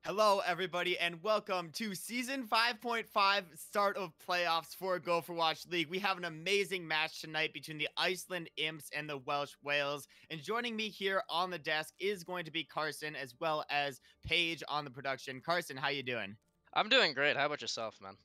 Hello, everybody, and welcome to Season 5.5 start of playoffs for Gopherwatch League. We have an amazing match tonight between the Iceland Imps and the Welsh Whales. And joining me here on the desk is going to be Carson, as well as pAiGe on the production. Carson, how you doing? I'm doing great. How about yourself, man?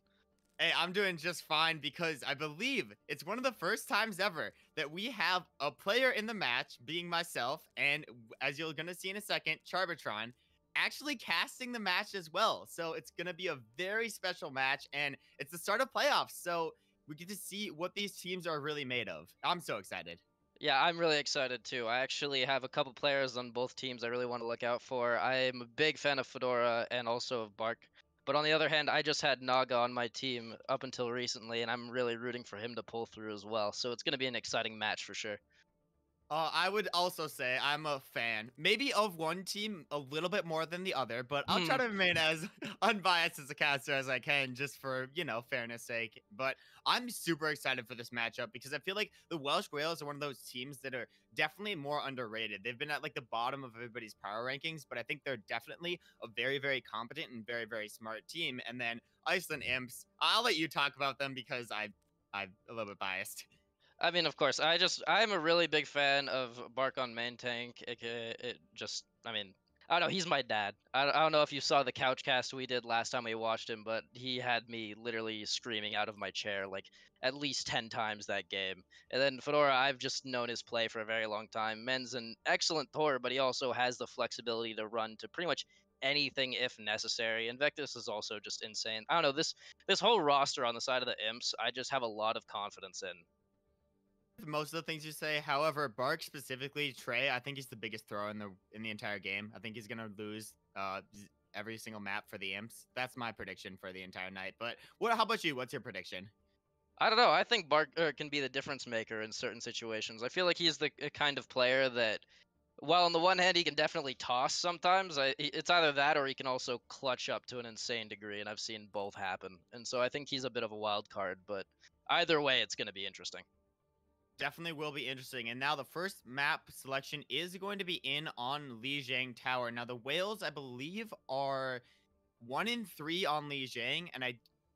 Hey, I'm doing just fine because I believe it's one of the first times ever that we have a player in the match, being myself, and as you're going to see in a second, Charbatron, actually casting the match as well. So it's going to be a very special match, and it's the start of playoffs. So we get to see what these teams are really made of. I'm so excited. Yeah, I'm really excited too. I actually have a couple players on both teams I really want to look out for. I'm a big fan of Fedora and also of Bark. But on the other hand, I just had Naga on my team up until recently, and I'm really rooting for him to pull through as well. So it's going to be an exciting match for sure. I would also say I'm a fan, maybe of one team a little bit more than the other, but I'll try to remain as unbiased as a caster as I can just for, fairness sake. But I'm super excited for this matchup because I feel like the Welsh Whales are one of those teams that are definitely more underrated. They've been at like the bottom of everybody's power rankings, but I think they're definitely a very, very competent and very, very smart team. And then Iceland Imps, I'll let you talk about them because I'm a little bit biased. I mean, of course, I'm a really big fan of Bark on main tank. I don't know, he's my dad. I don't know if you saw the couch cast we did last time we watched him, but he had me literally screaming out of my chair like at least 10 times that game. And then Fedora, I've just known his play for a very long time. Men's an excellent Thor, but he also has the flexibility to run to pretty much anything if necessary. Invictus is also just insane. I don't know, this whole roster on the side of the Imps, I just have a lot of confidence in. Most of the things you say. However, Bark specifically, Trey, I think he's the biggest thrower in the entire game. I think he's gonna lose every single map for the Imps. That's my prediction for the entire night. But how about you? What's your prediction? I don't know. I think Bark can be the difference maker in certain situations. I feel like he's the kind of player that, while on the one hand he can definitely toss sometimes, it's either that or he can also clutch up to an insane degree, and I've seen both happen. And so I think he's a bit of a wild card, but either way, it's going to be interesting. Definitely will be interesting. And now the first map selection is going to be in on Lijiang Tower. Now the Whales, I believe, are 1-3 on Lijiang, and I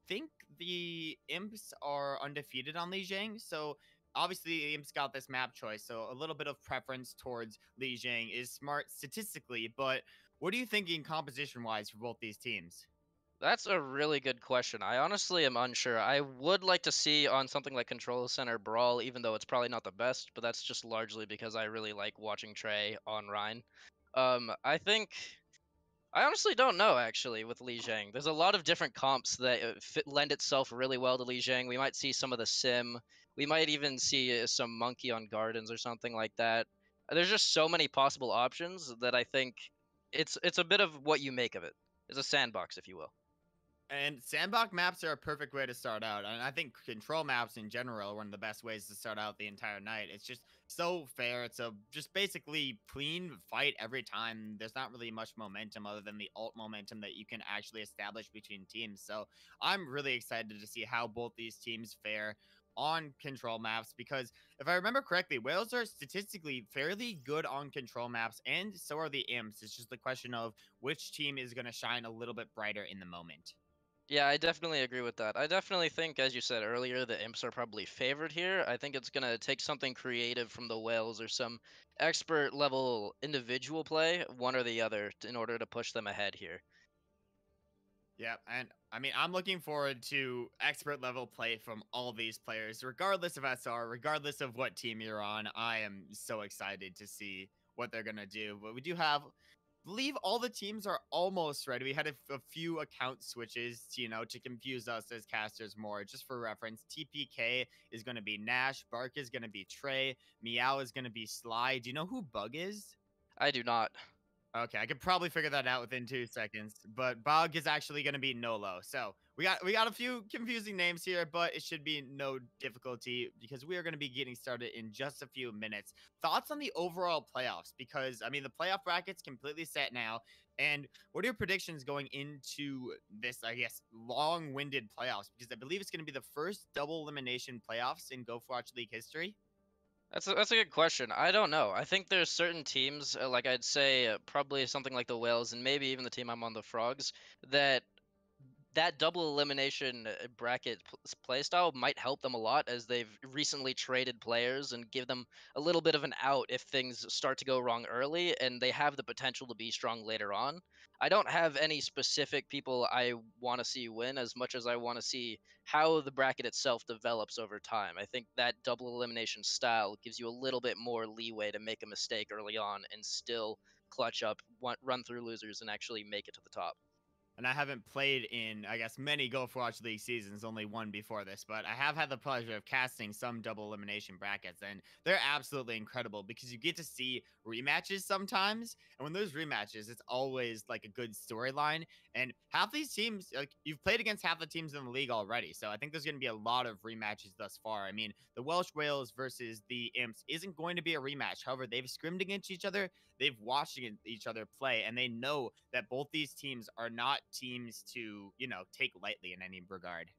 think the Imps are undefeated on Lijiang. So obviously the Imps got this map choice, so a little bit of preference towards Lijiang is smart statistically. But what are you thinking composition wise for both these teams? That's a really good question. I honestly am unsure. I would like to see on something like Control Center Brawl, even though it's probably not the best, but that's just largely because I really like watching Trey on Rhine. I think I honestly don't know, actually, with Li Jiang. There's a lot of different comps that lend itself really well to Li Jiang. We might see some of the Sim. We might even see some Monkey on Gardens or something like that. There's just so many possible options that I think it's a bit of what you make of it. It's a sandbox, if you will. And sandbox maps are a perfect way to start out. And I think control maps in general are one of the best ways to start out the entire night. It's just so fair. It's a just basically clean fight every time. There's not really much momentum other than the ult momentum that you can actually establish between teams. So I'm really excited to see how both these teams fare on control maps, because if I remember correctly, Wales are statistically fairly good on control maps, and so are the Imps. It's just the question of which team is going to shine a little bit brighter in the moment. Yeah, I definitely agree with that. I definitely think, as you said earlier, the Imps are probably favored here. I think it's going to take something creative from the Whales or some expert level individual play, one or the other, in order to push them ahead here. Yeah, and I mean, I'm looking forward to expert level play from all these players, regardless of SR, regardless of what team you're on. I am so excited to see what they're gonna do. But we do have, believe all the teams are almost ready. We had a few account switches, to confuse us as casters more. Just for reference, TPK is gonna be Nash, Bark is gonna be Trey, Meow is gonna be Sly. Do you know who Bug is? I do not. Okay, I could probably figure that out within 2 seconds, but Bog is actually going to be Nolo. So we got a few confusing names here, but it should be no difficulty because we are going to be getting started in just a few minutes. Thoughts on the overall playoffs? Because I mean, the playoff bracket's completely set now, and what are your predictions going into this, I guess, long-winded playoffs? Because I believe it's going to be the first double elimination playoffs in Gopherwatch League history. That's a good question. I don't know. I think there's certain teams, like I'd say probably something like the Whales and maybe even the team I'm on, the Frogs, that double elimination bracket play style might help them a lot, as they've recently traded players and give them a little bit of an out if things start to go wrong early, and they have the potential to be strong later on. I don't have any specific people I want to see win as much as I want to see how the bracket itself develops over time. I think that double elimination style gives you a little bit more leeway to make a mistake early on and still clutch up, run through losers, and actually make it to the top. And I haven't played in, I guess, many Gopherwatch League seasons, only one before this, but I have had the pleasure of casting some double elimination brackets, and they're absolutely incredible because you get to see rematches sometimes. And when there's rematches, it's always like a good storyline. And half these teams, like, you've played against half the teams in the league already, so I think there's going to be a lot of rematches thus far. I mean, the Welsh Whales versus the Imps isn't going to be a rematch. However, they've scrimmed against each other, they've watched each other play, and they know that both these teams are not teams to, take lightly in any regard.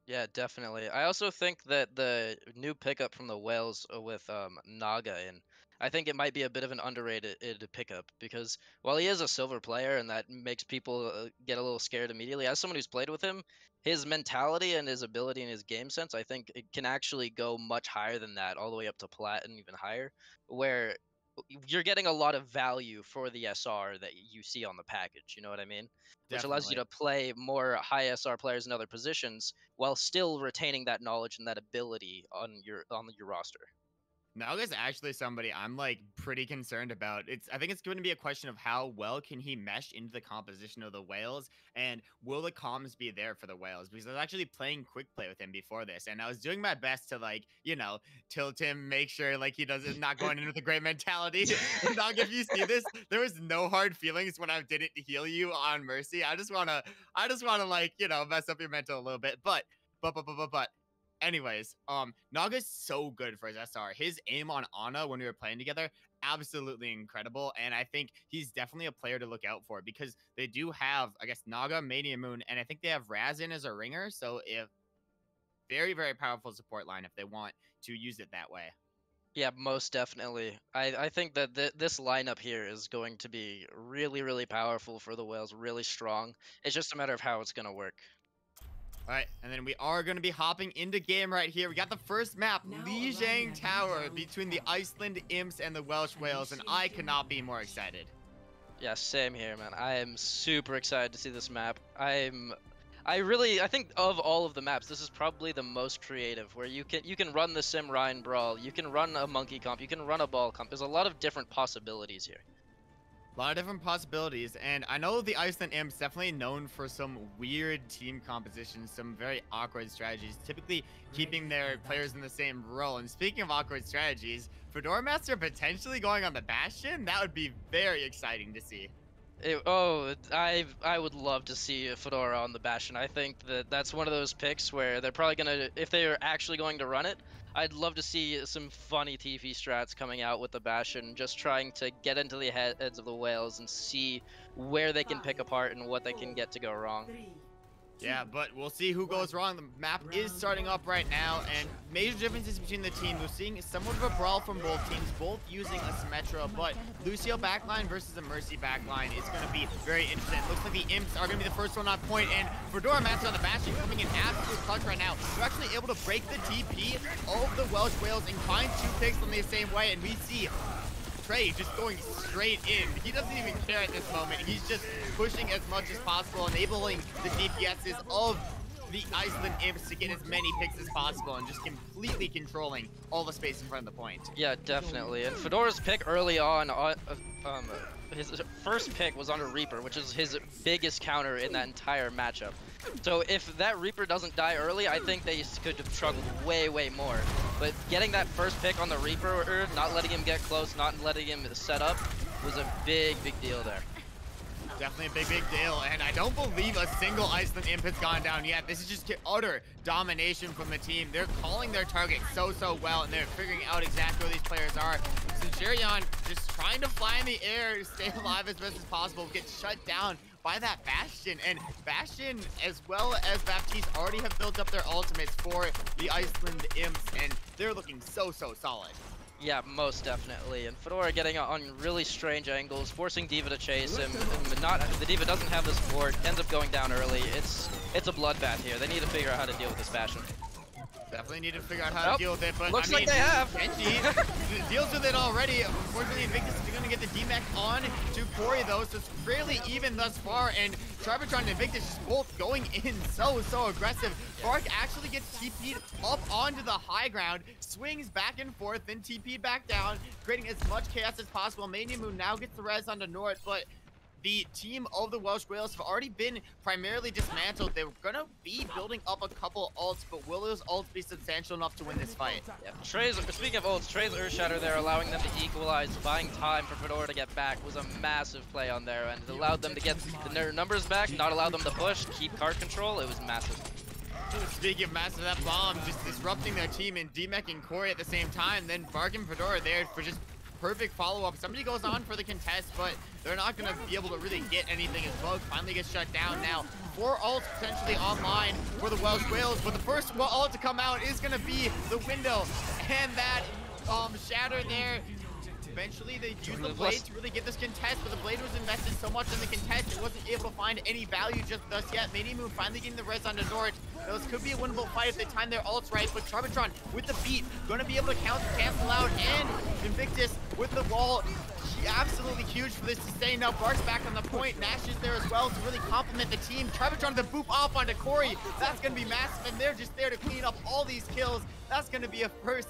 Yeah, definitely. I also think that the new pickup from the Whales with Naga, and I think it might be a bit of an underrated pickup because while he is a silver player and that makes people get a little scared immediately, as someone who's played with him, his mentality and his ability and his game sense, I think it can actually go much higher than that, all the way up to plat and even higher, where you're getting a lot of value for the SR that you see on the package. You know what I mean? Which allows you Definitely. to play more high SR players in other positions while still retaining that knowledge and that ability on your roster. Naga's actually somebody I'm like pretty concerned about. I think it's going to be a question of how well can he mesh into the composition of the Whales, and will the comms be there for the Whales? Because I was actually playing quick play with him before this, and I was doing my best to like, tilt him, make sure like he doesn't not going in with a great mentality. And Nog, if you see this, there was no hard feelings when I didn't heal you on Mercy. I just wanna like, mess up your mental a little bit. But anyways, Naga's so good for his SR. His aim on Ana when we were playing together, absolutely incredible. And I think he's definitely a player to look out for because they do have, I guess, Naga, Mania Moon, and I think they have Razin as a ringer. So if very, very powerful support line if they want to use it that way. Yeah, most definitely. I think that this lineup here is going to be really, really powerful for the Whales, really strong. It's just a matter of how it's going to work. All right, and then we are going to be hopping into game right here. We got the first map, Lijiang Tower, between the Iceland Imps and the Welsh Whales, and I cannot be more excited. Yeah, same here, man. I am super excited to see this map. I think of all of the maps, this is probably the most creative, where you can run the Sim Ryan Brawl, you can run a monkey comp, you can run a ball comp. There's a lot of different possibilities here. A lot of different possibilities, and I know the Iceland Imps definitely known for some weird team compositions, some very awkward strategies, typically keeping their players in the same role. And speaking of awkward strategies, Fedora Master potentially going on the Bastion, that would be very exciting to see. I would love to see Fedora on the Bastion. I think that's one of those picks where they're probably gonna, if they're actually going to run it, I'd love to see some funny TP strats coming out with the Bastion, just trying to get into the heads of the Whales and see where they can pick apart and what they can get to go wrong. Yeah, but we'll see who goes wrong. The map is starting up right now, and major differences between the teams. We're seeing somewhat of a brawl from both teams, both using a Symmetra, but Lucio backline versus a Mercy backline is going to be very interesting. It looks like the Imps are going to be the first one on point, and Fedora Master on the Bastion coming in absolute clutch right now. They're actually able to break the TP of the Welsh Whales and find 2 picks on the same way, and we see Trey just going straight in. He doesn't even care at this moment. He's just pushing as much as possible, enabling the DPSs of the Iceland Imps to get as many picks as possible and just completely controlling all the space in front of the point. Yeah, definitely. And Fedora's pick early on, his first pick was on a Reaper, which is his biggest counter in that entire matchup. So if that Reaper doesn't die early, I think they could have struggled way, way more. But getting that first pick on the Reaper, not letting him get close, not letting him set up, was a big, big deal there. Definitely a big deal, and I don't believe a single Iceland Imp has gone down yet. This is just utter domination from the team. They're calling their target so well, and they're figuring out exactly where these players are. Centurion just trying to fly in the air, stay alive as best as possible, gets shut down by that Bastion. And Bastion, as well as Baptiste, already have built up their ultimates for the Iceland Imps, and they're looking so solid. Yeah, most definitely. And Fedora getting on really strange angles, forcing D.Va to chase him. And the D.Va doesn't have the support, ends up going down early. It's a bloodbath here. They need to figure out how to deal with this Bastion. Definitely need to figure out how to deal with it, but looks I mean, like they have. Genji deals with it already. Unfortunately, Invictus is going to get the D-Mech on to Corey, though, so it's fairly even thus far, and Tribertron and Invictus just both going in so aggressive. Bark actually gets TP'd up onto the high ground, swings back and forth, then TP'd back down, creating as much chaos as possible. Mania Moon now gets the res onto Nort, but the team of the Welsh Whales have already been primarily dismantled. They're gonna be building up a couple ults, but will those ults be substantial enough to win this fight? Yeah, speaking of ults, Trey's Earthshatter there, allowing them to equalize, buying time for Fedora to get back, was a massive play on there, and it allowed them to get their numbers back, not allow them to push, keep card control. It was massive. Speaking of massive, that bomb just disrupting their team and D-Mech and Corey at the same time. Then Bark and Fedora there for just perfect follow-up. Somebody goes on for the contest, but they're not going to be able to really get anything as Bug finally gets shut down. Now, 4 ults potentially online for the Welsh Whales, but the first ult to come out is going to be the window. And that shatter there. Eventually, they used the blade to really get this contest, but the blade was invested so much in the contest, it wasn't able to find any value just thus yet. Mania Moon finally getting the res onto Nort. This could be a winnable fight if they time their ults right, but Tribertron with the beat, going to be able to cancel out, and Invictus with the wall. Absolutely huge for this sustain. Now Bark's back on the point. Nash is there as well to really complement the team. Tribertron to boop off onto Corey. That's going to be massive, and they're just there to clean up all these kills. That's going to be a first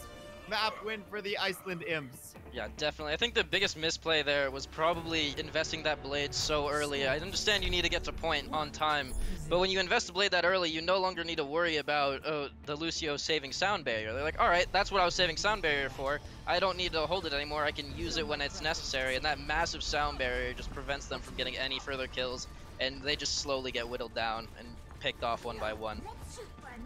map win for the Iceland Imps. Yeah, definitely. I think the biggest misplay there was probably investing that blade so early. I understand you need to get to point on time, but when you invest the blade that early, you no longer need to worry about the Lucio saving sound barrier. They're like, all right, that's what I was saving sound barrier for. I don't need to hold it anymore. I can use it when it's necessary, and that massive sound barrier just prevents them from getting any further kills, and they just slowly get whittled down and picked off one by one.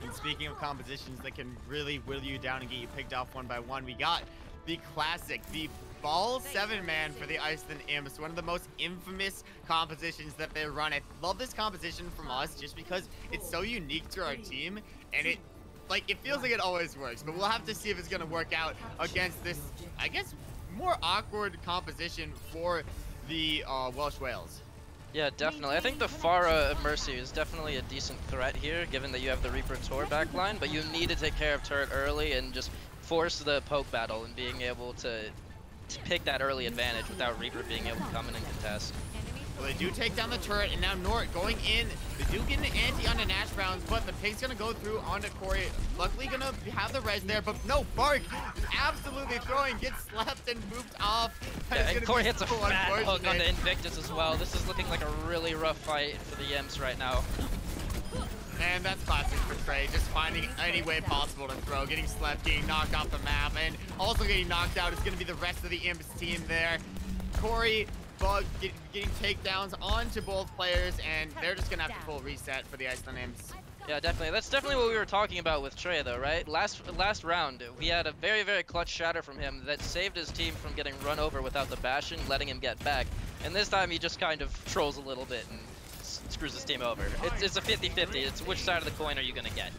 And speaking of compositions that can really whittle you down and get you picked off one by one, we got the classic, the Ball 7-man for the Iceland Imps, one of the most infamous compositions that they run. I love this composition from us just because it's so unique to our team, and it feels like it always works, but we'll have to see if it's gonna work out against this, I guess, more awkward composition for the Welsh Whales. Yeah, definitely. I think the Pharah of Mercy is definitely a decent threat here, given that you have the Reaper Tor backline, but you need to take care of turret early and just force the poke battle and being able to pick that early advantage without Reaper being able to come in and contest. Well, they do take down the turret, and now Nort going in. They do get an anti onto Nash Browns, but the pig's gonna go through onto Corey. Luckily gonna have the res there, but no, Bark absolutely throwing, gets slapped and moved off. Yeah, and Corey hits a fat hook onto Invictus as well. This is looking like a really rough fight for the Imps right now. And that's classic for Trey, just finding any way possible to throw, getting slept, getting knocked off the map, and also getting knocked out is going to be the rest of the Imps team there. Corey, Bug getting takedowns onto both players, and they're just going to have to full reset for the Iceland Imps. Yeah, definitely. That's definitely what we were talking about with Trey, though, right? Last round, we had a very, very clutch shatter from him that saved his team from getting run over without the Bastion, letting him get back. And this time, he just kind of trolls a little bit and screws his team over. It's a 50-50. It's which side of the coin are you going to get?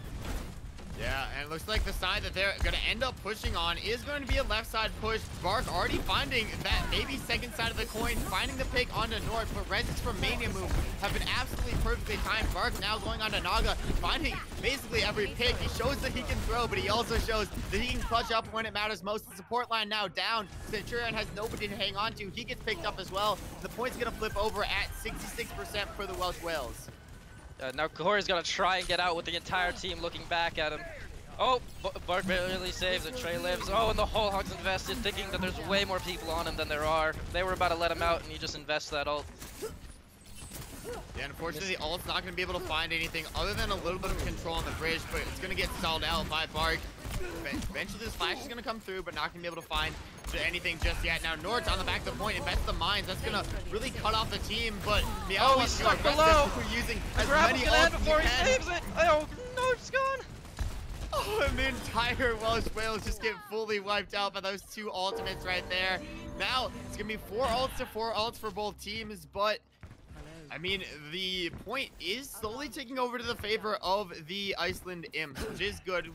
Yeah, and it looks like the side that they're going to end up pushing on is going to be a left side push. Bark already finding that maybe second side of the coin, finding the pick onto Nort, but reses from Mania Moon have been absolutely perfectly timed. Bark now going on to Naga, finding basically every pick. He shows that he can throw, but he also shows that he can clutch up when it matters most. The support line now down. Centurion has nobody to hang on to. He gets picked up as well. The point's going to flip over at 66% for the Welsh Whales. Now Corey's gonna try and get out with the entire team looking back at him. Oh, Bark barely saves it. Trey lives. Oh, and the whole Hog's invested, thinking that there's way more people on him than there are. They were about to let him out, and he just invests that ult. Yeah, unfortunately, the ult's not going to be able to find anything other than a little bit of control on the bridge, but it's going to get stalled out by Bark. Eventually, this flash is going to come through, but not going to be able to find anything just yet. Now, Nort's on the back of the point, invests the mines. That's going to really cut off the team, but oh, he's stuck below. Using as many ults before he saves it. Oh, no, it's gone. Oh, and the entire Welsh Whales just get fully wiped out by those two ultimates right there. Now, it's going to be 4 ults to 4 ults for both teams, but I mean, the point is slowly taking over to the favor of the Iceland Imps, which is good.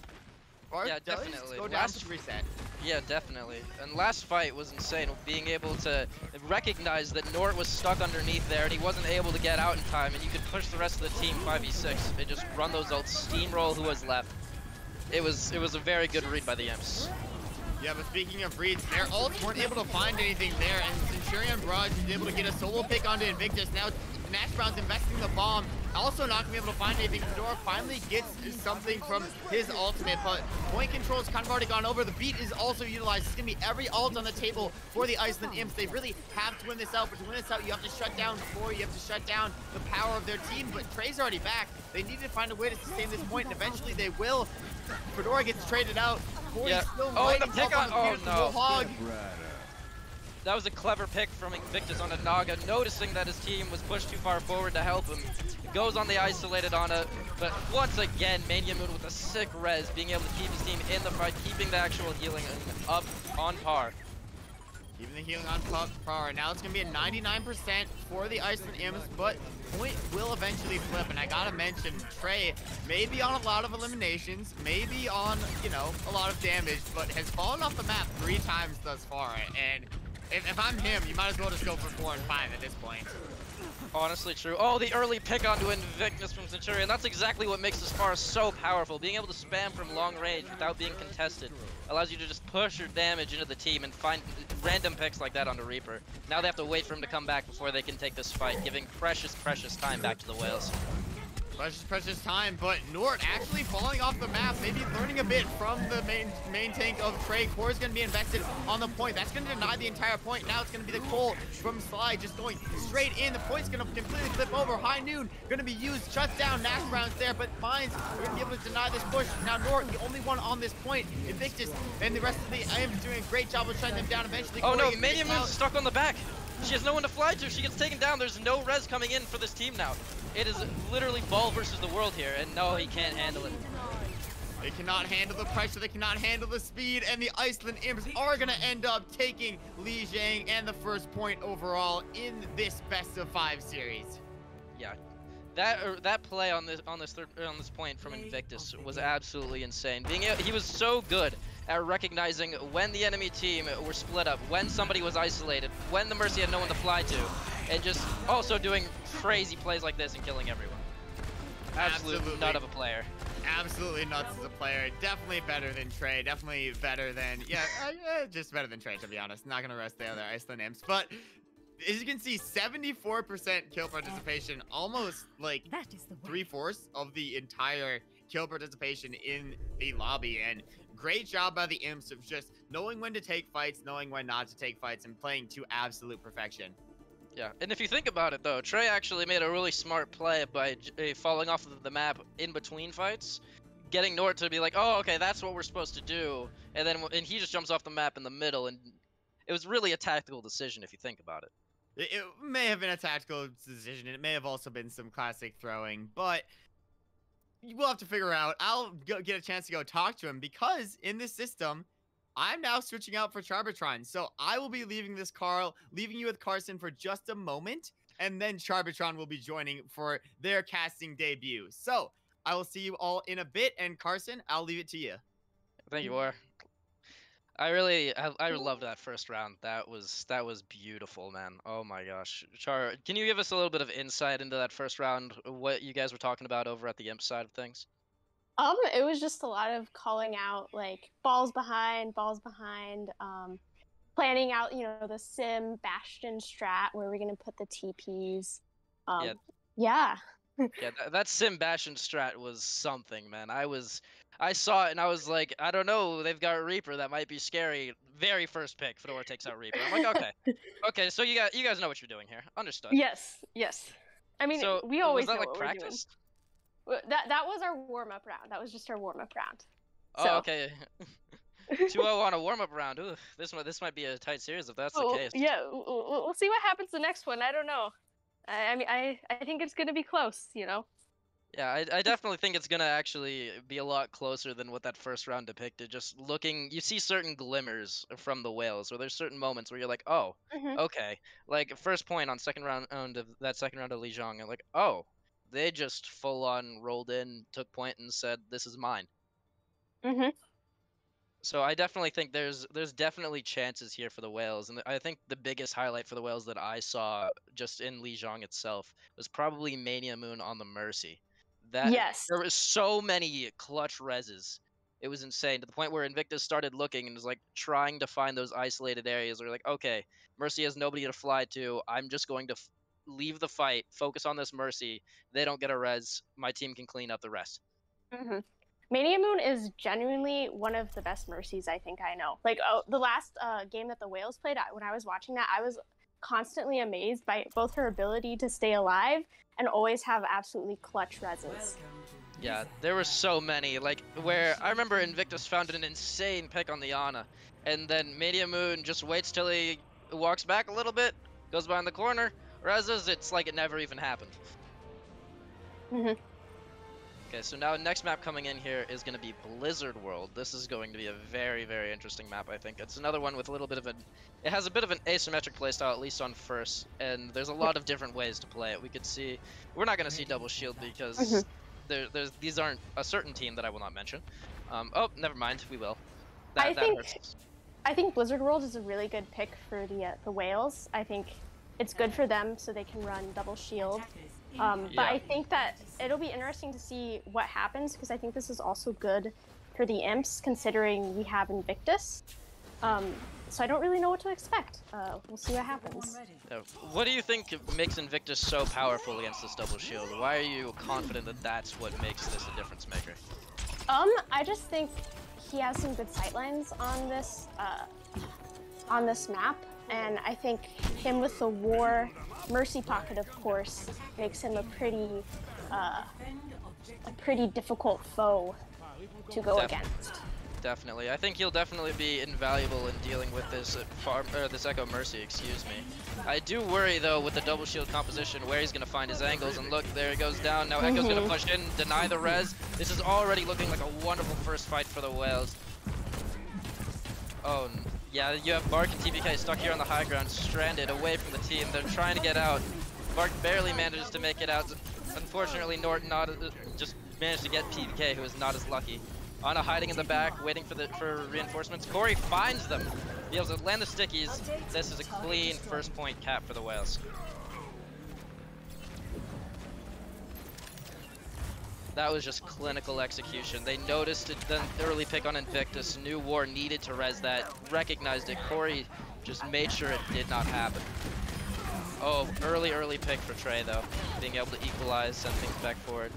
Bark yeah, does definitely. go down to reset. Yeah, definitely. And last fight was insane. Being able to recognize that Nort was stuck underneath there and he wasn't able to get out in time, and you could push the rest of the team 5v6 and just run those ults, steamroll who was left. It was a very good read by the Imps. Yeah, but speaking of reads, their ults weren't able to find anything there, and Centurion Barrage was able to get a solo pick onto Invictus. Now Nash Brown's investing the bomb, also not gonna be able to find anything. Fedora finally gets something from his ultimate, but point control's kind of already gone over. The beat is also utilized. It's gonna be every ult on the table for the Iceland Imps. They really have to win this out, but to win this out, you have to shut down Floor, you have to shut down the power of their team, but Trey's already back. They need to find a way to sustain this point, and eventually they will. Fedora gets traded out. Yeah. Oh, the pick on. Oh no. Hog. That was a clever pick from Invictus on a Naga, noticing that his team was pushed too far forward to help him. Goes on the isolated on it, but once again, Mania Moon with a sick res, being able to keep his team in the fight, keeping the actual healing up on par. Keeping the healing on par. Now it's going to be a 99% for the Iceland Imps, but point will eventually flip. And I got to mention, Trey may be on a lot of eliminations, maybe on, you know, a lot of damage, but has fallen off the map 3 times thus far. And if I'm him, you might as well just go for 4 and 5 at this point. Honestly true. Oh, the early pick onto Invictus from Centurion. That's exactly what makes this Pharah so powerful. Being able to spam from long range without being contested allows you to just push your damage into the team and find random picks like that onto Reaper. Now they have to wait for him to come back before they can take this fight, giving precious time back to the Whales. Precious time, but Nort actually falling off the map, maybe learning a bit from the main tank of Trey. Core is going to be invested on the point. That's going to deny the entire point. Now it's going to be the Cole from Sly just going straight in. The point's going to completely flip over. High Noon going to be used, shuts down Nash Brown's there, but Mines are going to be able to deny this push. Now Nort, the only one on this point. Invictus and the rest of the Imps doing a great job of shutting them down. Eventually, oh no, Mania Moon's stuck on the back. She has no one to fly to. She gets taken down. There's no res coming in for this team now. It is literally ball versus the world here, and no, he can't handle it. They cannot handle the pressure, they cannot handle the speed, and the Iceland Imps are going to end up taking Li Jiang and the first point overall in this best of 5 series. Yeah, that play on this point from Invictus was absolutely insane. He was so good at recognizing when the enemy team were split up, when somebody was isolated, when the Mercy had no one to fly to, and just also doing crazy plays like this and killing everyone. Absolutely nut of a player. Absolutely nuts as a player. Definitely better than Trey. Definitely better than, just better than Trey, to be honest. Not going to rest the other Iceland Imps. But as you can see, 74% kill participation, almost like 3/4 of the entire kill participation in the lobby. And great job by the Imps of just knowing when to take fights, knowing when not to take fights, and playing to absolute perfection. Yeah, and if you think about it though, Trey actually made a really smart play by falling off of the map in between fights, getting Nort to be like, oh, okay, that's what we're supposed to do, and he just jumps off the map in the middle, and it was really a tactical decision if you think about it. It may have been a tactical decision, and it may have also been some classic throwing, but we'll have to figure out. I'll get a chance to go talk to him, because in this system, I'm now switching out for Charbitron. So I will be leaving this, Carl, leaving you with Carson for just a moment, and then Charbitron will be joining for their casting debut. So I will see you all in a bit, and Carson, I'll leave it to you. Thank you, War. I loved that first round. That was beautiful, man. Oh my gosh. Char, can you give us a little bit of insight into that first round, what you guys were talking about over at the Imp side of things? It was just a lot of calling out, like, balls behind, planning out, the Sim Bastion strat, where we're going to put the TPs. Yeah. Yeah, that Sim Bastion strat was something, man. I saw it and I was like, I don't know, they've got Reaper, that might be scary. Very first pick, Fedora takes out Reaper. I'm like, okay. Okay, so you guys know what you're doing here. Understood. Yes. I mean, so, we always was that know like what practice? We're doing. That was our warm-up round. That was just our warm-up round. Oh, so. Okay. 2-0 on a warm-up round. Ooh, this might be a tight series if that's the case. Yeah, we'll see what happens the next one. I don't know. I mean, I think it's gonna be close. Yeah, I definitely think it's gonna actually be a lot closer than what that first round depicted. Just looking, you see certain glimmers from the Whales, or there's certain moments where you're like, oh, okay. Like first point on second round of that second round of Li Jiang, and like, oh, they just full on rolled in, took point, and said, "This is mine." So I definitely think there's definitely chances here for the Whales, and I think the biggest highlight for the Whales that I saw just in Lijiang itself was probably Mania Moon on the Mercy. That Yes. there was so many clutch reses. It was insane to the point where Invictus started looking and was like trying to find those isolated areas. They're like, okay, Mercy has nobody to fly to. I'm just going to leave the fight, focus on this Mercy. They don't get a res. My team can clean up the rest. Mm-hmm. Mania Moon is genuinely one of the best Mercies I think I know. Like the last game that the Whales played, when I was watching that, I was constantly amazed by both her ability to stay alive and always have absolutely clutch reses. Yeah, there were so many, like, where I remember Invictus found an insane pick on the Ana, and then Media Moon just waits till he walks back a little bit, goes behind the corner, reses, it's like it never even happened. Mm-hmm. Okay, so now next map coming in here is going to be Blizzard World. This is going to be a very, very interesting map, I think. It's another one with a little bit of an... It has a bit of an asymmetric playstyle, at least on first, and there's a lot of different ways to play it. We could see... We're not going to see double shield because these aren't a certain team that I will not mention. Oh, never mind, we will. That hurts. I think Blizzard World is a really good pick for the Whales. I think it's good for them so they can run double shield. But I think that it'll be interesting to see what happens because I think this is also good for the Imps considering we have Invictus. So I don't really know what to expect. We'll see what happens. What do you think makes Invictus so powerful against this double shield? Why are you confident that that's what makes this a difference maker? I just think he has some good sightlines on this map, and I think him with the War Mercy Pocket, of course, makes him a pretty difficult foe to go against. Definitely. I think he'll definitely be invaluable in dealing with this this Echo Mercy, excuse me. I do worry, though, with the double shield composition, where he's going to find his angles. And look, there it goes down. Now Echo's going to push in, deny the res. This is already looking like a wonderful first fight for the Whales. Oh, yeah, you have Bark and TPK stuck here on the high ground, stranded away from the team. They're trying to get out. Bark barely manages to make it out. Unfortunately, Norton just managed to get TPK, who is not as lucky. Ana hiding in the back, waiting for reinforcements. Corey finds them, be able to land the stickies. This is a clean first point cap for the Whales. That was just clinical execution. They noticed it, the early pick on Invictus. New War needed to res that, recognized it. Corey just made sure it did not happen. Oh, early pick for Trey though. Being able to equalize, send things back forward.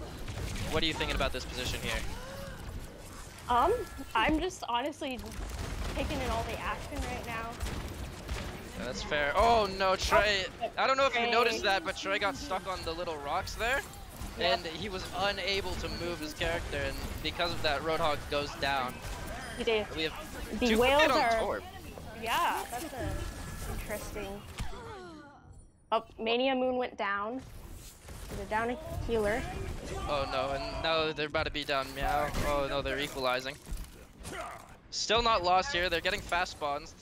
What are you thinking about this position here? I'm just honestly taking in all the action right now. Yeah, that's fair. Oh no, Trey. I don't know if you noticed that, but Trey got stuck on the little rocks there. Yep. And he was unable to move his character, and because of that, Roadhog goes down. He did. We have the Whales on are... Torb. Yeah, that's interesting. Oh, Mania Moon went down. They're down a healer. Oh no, and now they're about to be down Meow. Oh no, they're equalizing. Still not lost here, they're getting fast spawns.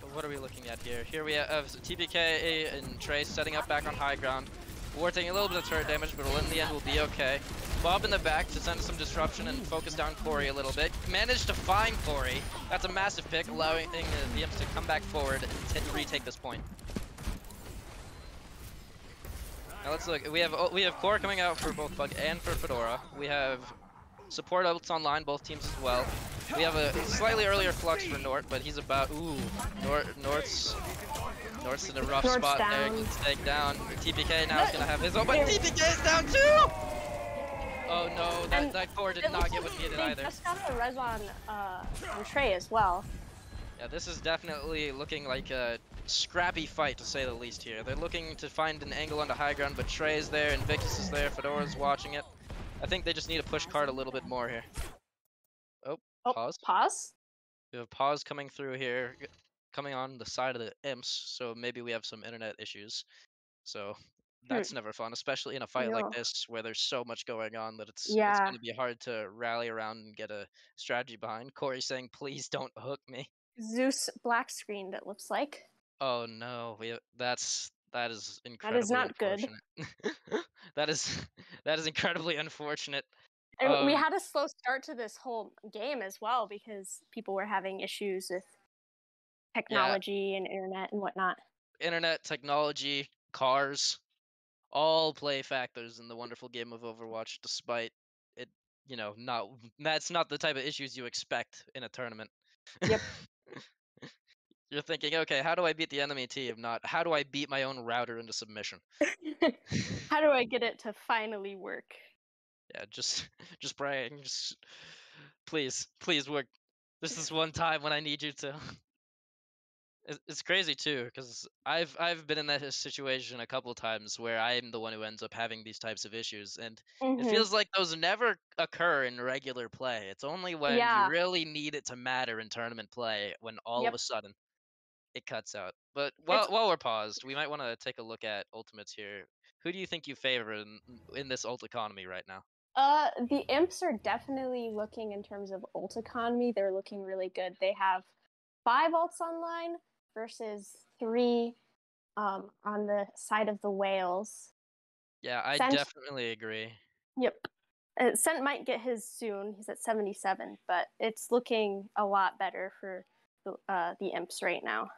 But what are we looking at here? Here we have TPK and Trace setting up back on high ground. War taking a little bit of turret damage, but in the end will be okay. Bob in the back to send some disruption and focus down Corey a little bit. Managed to find Corey. That's a massive pick, allowing the Imps to come back forward and retake this point. Now let's look. We have Core coming out for both Bug and for Fedora. We have support ults online, both teams as well. We have a slightly earlier Flux for Nort, but he's about Nort's in a rough spot there. Gets taken down. TPK now is gonna have his own, but TPK is down too. Oh no, that Core did not get what he needed either. Just got the res on Trey as well. Yeah, this is definitely looking like a scrappy fight, to say the least here. They're looking to find an angle onto high ground, but Trey is there, Invictus is there, Fedora's watching it. I think they just need to push card a little bit more here. Oh, pause. Pause? We have pause coming through here, coming on the side of the Imps, so maybe we have some internet issues. So that's never fun, especially in a fight like this where there's so much going on that it's going to be hard to rally around and get a strategy behind. Corey saying, please don't hook me. Zeus black screened, it looks like. Oh no, that is incredibly That is not unfortunate. That is incredibly unfortunate. And we had a slow start to this whole game as well because people were having issues with technology and internet and whatnot. Internet, technology, cars, all play factors in the wonderful game of Overwatch, despite it, that's not the type of issues you expect in a tournament. Yep. You're thinking, okay, how do I beat the enemy team? Not how do I beat my own router into submission? How do I get it to finally work? Yeah, just praying. Just please work. This is one time when I need you to. It's crazy too, because I've been in that situation a couple times where I'm the one who ends up having these types of issues, and it feels like those never occur in regular play. It's only when you really need it to matter in tournament play when all of a sudden it cuts out. But while we're paused, we might want to take a look at ultimates here. Who do you think you favor in this ult economy right now? The Imps are definitely looking in terms of ult economy. They're looking really good. They have 5 ults online versus 3 on the side of the Whales. Yeah, I definitely agree. Yep. Sent might get his soon. He's at 77, but it's looking a lot better for the Imps right now.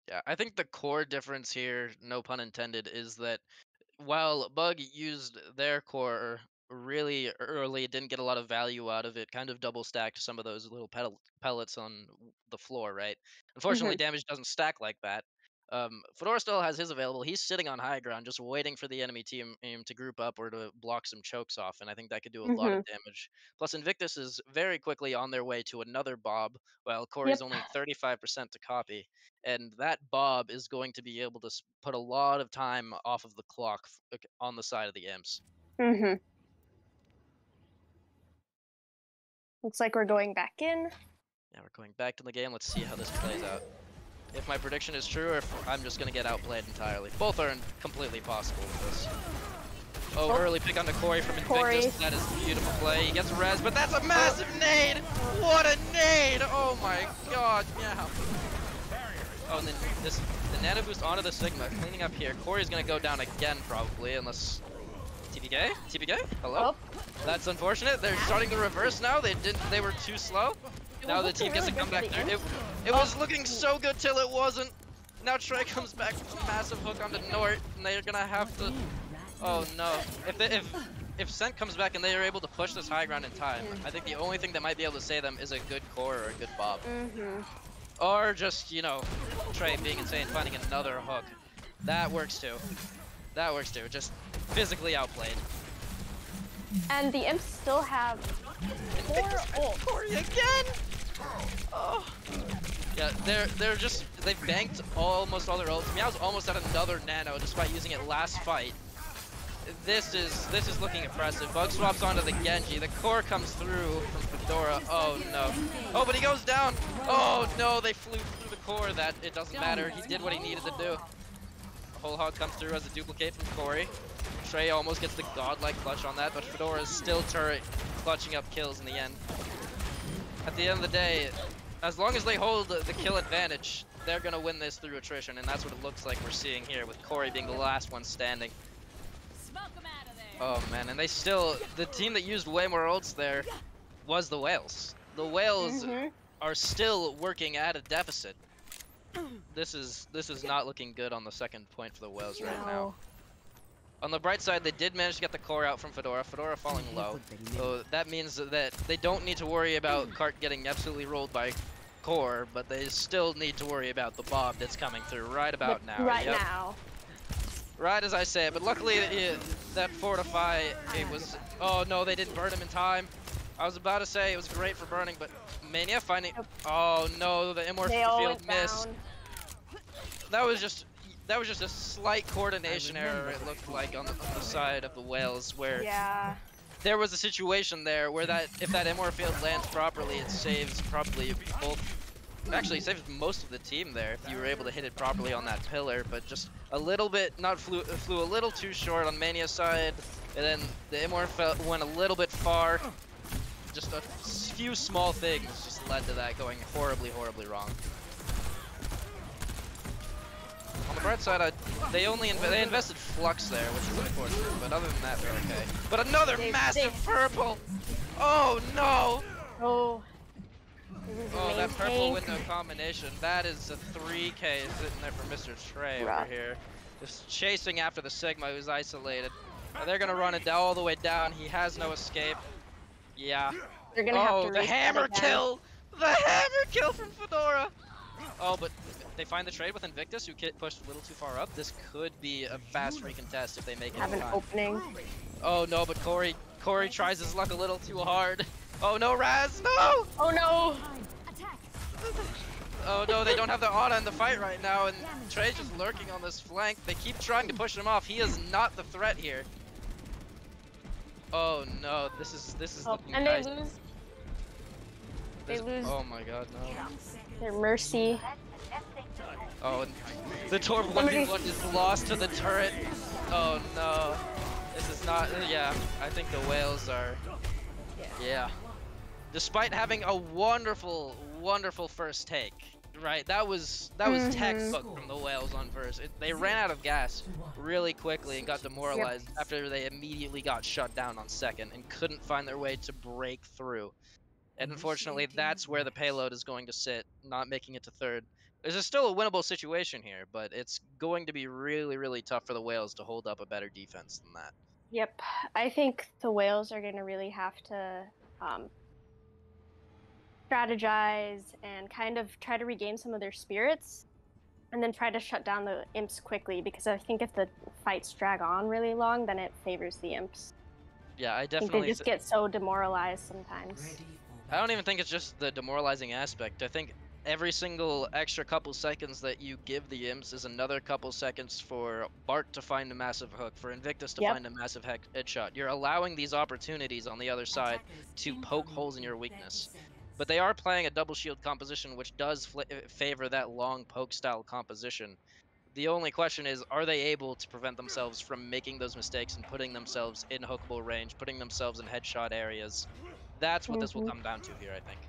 Yeah, I think the core difference here, no pun intended, is that while Bug used their core really early, didn't get a lot of value out of it, kind of double stacked some of those little pellets on the floor, right? Unfortunately, damage doesn't stack like that. Fedora still has his available. He's sitting on high ground, just waiting for the enemy team to group up or to block some chokes off, and I think that could do a lot of damage. Plus, Invictus is very quickly on their way to another Bob, while Corey's only 35% to copy, and that Bob is going to be able to put a lot of time off of the clock on the side of the Imps. Looks like we're going back in. Yeah, we're going back to the game. Let's see how this plays out. If my prediction is true, or if I'm just going to get outplayed entirely. Both are completely possible with this. Oh, early pick onto Corey from Invictus. That is a beautiful play. He gets res, but that's a massive nade! What a nade! Oh my god, yeah. Oh, and then the nano boost onto the Sigma, cleaning up here. Corey's going to go down again, probably, unless... TPK? TPK? Hello? That's unfortunate. They're starting to reverse now. They were too slow. Now the team gets to come back through. It was looking so good till it wasn't. Now Trey comes back with a massive hook onto Nort, and they're gonna have to. Oh no! If Sent comes back and they are able to push this high ground in time, I think the only thing that might be able to save them is a good core or a good Bob, or just Trey being insane, finding another hook. That works too. That works too. Just physically outplayed. And the Imps still have 4 ults. Corey again! Oh. Yeah, they've banked almost all their ults. Meow's almost at another nano despite using it last fight. This is looking impressive. Bug swaps onto the Genji. The core comes through from Fedora. Oh no. Oh, but he goes down. Oh no, they flew through the core. That it doesn't matter. He did what he needed to do. Whole hog comes through as a duplicate from Corey. Trey almost gets the godlike clutch on that, but Fedora is still turret clutching up kills in the end. At the end of the day, as long as they hold the kill advantage, they're going to win this through attrition, and that's what it looks like we're seeing here, with Corey being the last one standing. Oh man, and the team that used way more ults there was the Whales. The Whales are still working at a deficit. This is not looking good on the second point for the Whales right now. On the bright side, they did manage to get the core out from Fedora. Fedora falling low. So that means that they don't need to worry about Cart getting absolutely rolled by core, but they still need to worry about the Bob that's coming through right about now. Right now. Right as I say it, but luckily that Fortify, it was... Oh no, they didn't burn him in time. I was about to say it was great for burning, but Mania finding... Oh no, the Immortal field missed. That was just a slight coordination error, it looked like, on the side of the Whales, where there was a situation there where if that Immortal field lands properly, it saves probably both... Actually, it saves most of the team there if you were able to hit it properly on that pillar, but just a little bit, flew a little too short on Mania's side, and then the Immortal went a little bit far. Just a few small things just led to that going horribly, horribly wrong. On the bright side, they invested Flux there, which is unfortunate, but other than that, they're okay. But another massive purple! Oh no! Oh. Oh, that purple window combination. That is a 3K sitting there for Mr. Trey over here. Just chasing after the Sigma who's isolated. They're gonna run it all the way down. He has no escape. Yeah. They're gonna have to the hammer again. kill! The hammer kill from Fedora! Oh, but they find the trade with Invictus, who pushed a little too far up. This could be a fast recontest if they make it. Have an opening. Oh no, but Corey tries his luck a little too hard. Oh no, Raz, no! Oh no! Oh no, they don't have the Ana in the fight right now, and Trey's just lurking on this flank. They keep trying to push him off. He is not the threat here. Oh no, this is looking and nice. they lose. They lose. Oh my god, no. Their Mercy. Oh, and the Torb 1v1 is lost to the turret. Oh no. This is not, yeah, I think the Whales are, yeah. Despite having a wonderful, wonderful first take, right? That was textbook from the Whales on first. They ran out of gas really quickly and got demoralized after they immediately got shut down on second and couldn't find their way to break through. And unfortunately, that's where the payload is going to sit, not making it to third. There's still a winnable situation here, but it's going to be really, really tough for the Whales to hold up a better defense than that. Yep, I think the Whales are going to really have to strategize and kind of try to regain some of their spirits and then try to shut down the Imps quickly, because I think if the fights drag on really long, then it favors the Imps. Yeah, I think they just get so demoralized sometimes. I don't even think it's just the demoralizing aspect. I think every single extra couple seconds that you give the Imps is another couple seconds for Bart to find a massive hook, for Invictus to find a massive headshot. You're allowing these opportunities on the other side to poke holes in your weakness. But they are playing a double shield composition, which does favor that long poke style composition. The only question is, are they able to prevent themselves from making those mistakes and putting themselves in hookable range, putting themselves in headshot areas? That's what this will come down to here, I think.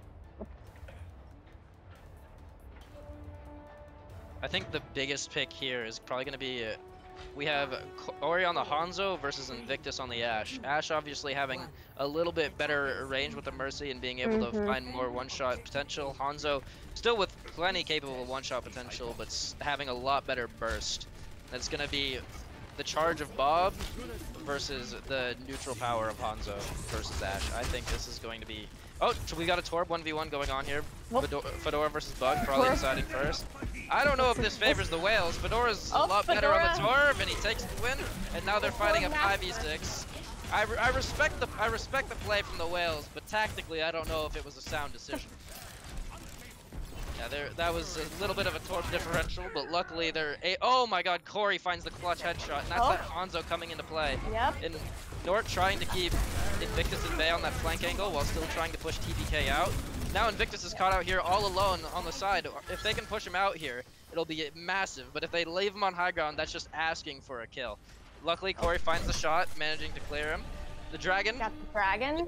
I think the biggest pick here is probably going to be, we have Ori on the Hanzo versus Invictus on the Ashe. Ashe obviously having a little bit better range with the Mercy and being able to find more one-shot potential. Hanzo still with plenty capable one-shot potential, but having a lot better burst. That's going to be the charge of Bob versus the neutral power of Hanzo versus Ashe. I think this is going to be... Oh, so we got a Torb 1v1 going on here. Fedora versus Bug, probably deciding first. I don't know if this favors the Whales. Fedora's a lot better on the Torb, and he takes the win. And now they're fighting a 5v6. I respect the play from the Whales, but tactically, I don't know if it was a sound decision. Yeah, that was a little bit of a Torb differential, but luckily they're... Oh my god, Corey finds the clutch headshot, and that's that Hanzo coming into play. Yep. And Nort trying to keep Invictus in bay on that flank angle while still trying to push TBK out. Now Invictus is caught out here all alone on the side. If they can push him out here, it'll be massive, but if they leave him on high ground, that's just asking for a kill. Luckily, Corey finds the shot, managing to clear him. The Dragon,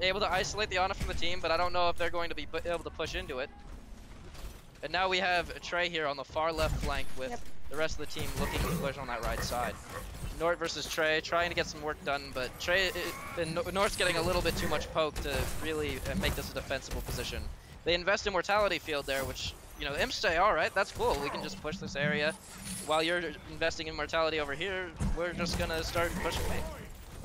able to isolate the Ana from the team, but I don't know if they're going to be able to push into it. And now we have Trey here on the far left flank with the rest of the team looking to push on that right side. Nort versus Trey, trying to get some work done, but Nort's getting a little bit too much poke to really make this a defensible position. They invest in Mortality Field there, which, you know, Imps say, alright, that's cool, we can just push this area. While you're investing in Mortality over here, we're just gonna start pushing.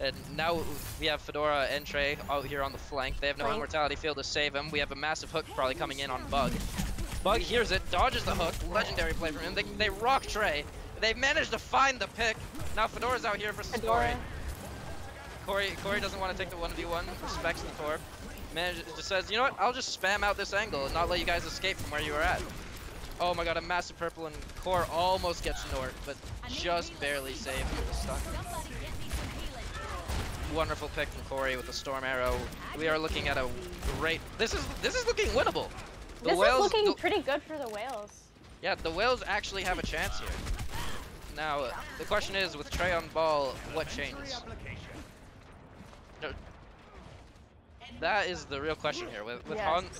And now we have Fedora and Trey out here on the flank. They have no Immortality Field to save him. We have a massive hook probably coming in on Bug. Bug hears it, dodges the hook, legendary play from him. They rock Trey. They've managed to find the pick. Now Fedora's out here versus Corey. Corey doesn't want to take the 1v1, respects the Torb. Just says, you know what, I'll just spam out this angle and not let you guys escape from where you were at. Oh my god, a massive purple, and Core almost gets Nort, but just barely saved with the stun. Wonderful pick from Corey with the Storm Arrow. We are looking at a great... This is looking winnable. This is looking pretty good for the Whales. Yeah, the Whales actually have a chance here. Now, the question is, with Trey on ball, what changes? That is the real question here. With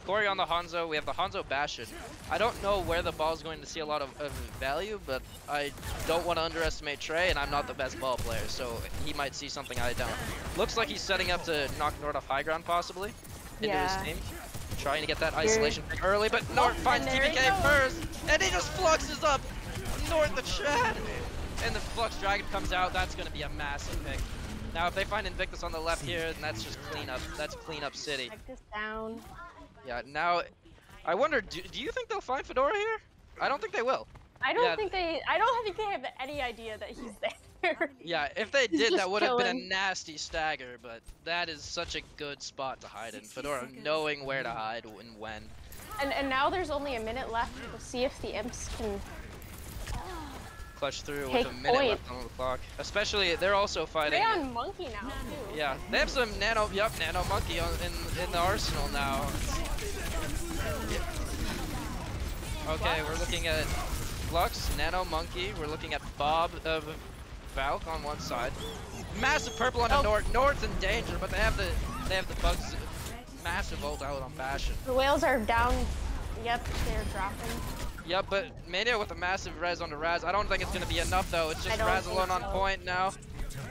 Corey on the Hanzo, we have the Hanzo Bastion. I don't know where the ball's going to see a lot of value, but I don't want to underestimate Trey, and I'm not the best ball player, so he might see something I don't. Looks like he's setting up to knock Nort off high ground, possibly. into his Yeah. team. Trying to get that isolation pick early, but Nort finds and there he TPK goes. first, and he just fluxes up Nort the Chad. And the Flux Dragon comes out. That's going to be a massive pick. Now, if they find Invictus on the left here, then that's just cleanup. That's cleanup city. Invictus down. Yeah, now, I wonder, do you think they'll find Fedora here? I don't think they will. I don't think they have any idea that he's there. Yeah, if they He's did, just that would have been a chilling. nasty stagger, but that is such a good spot to hide in. Fedora knowing where to hide and when. And now there's only a minute left. We'll see if the Imps can Clutch through take with a minute point. left on the clock. Especially, they're also fighting. They're on Monkey now too. Yeah, they have some Nano Monkey in the arsenal now. Okay, we're looking at Flux, Nano Monkey. We're looking at Bob of Valk on one side. Massive purple on a Nort. Nort's in danger, but they have the bugs. Massive ult out on Bastion. The whales are down. Yep, they're dropping. Yep, but Mania with a massive res on the Raz. I don't think it's gonna be enough though. It's just I don't Raz think alone on so. point now.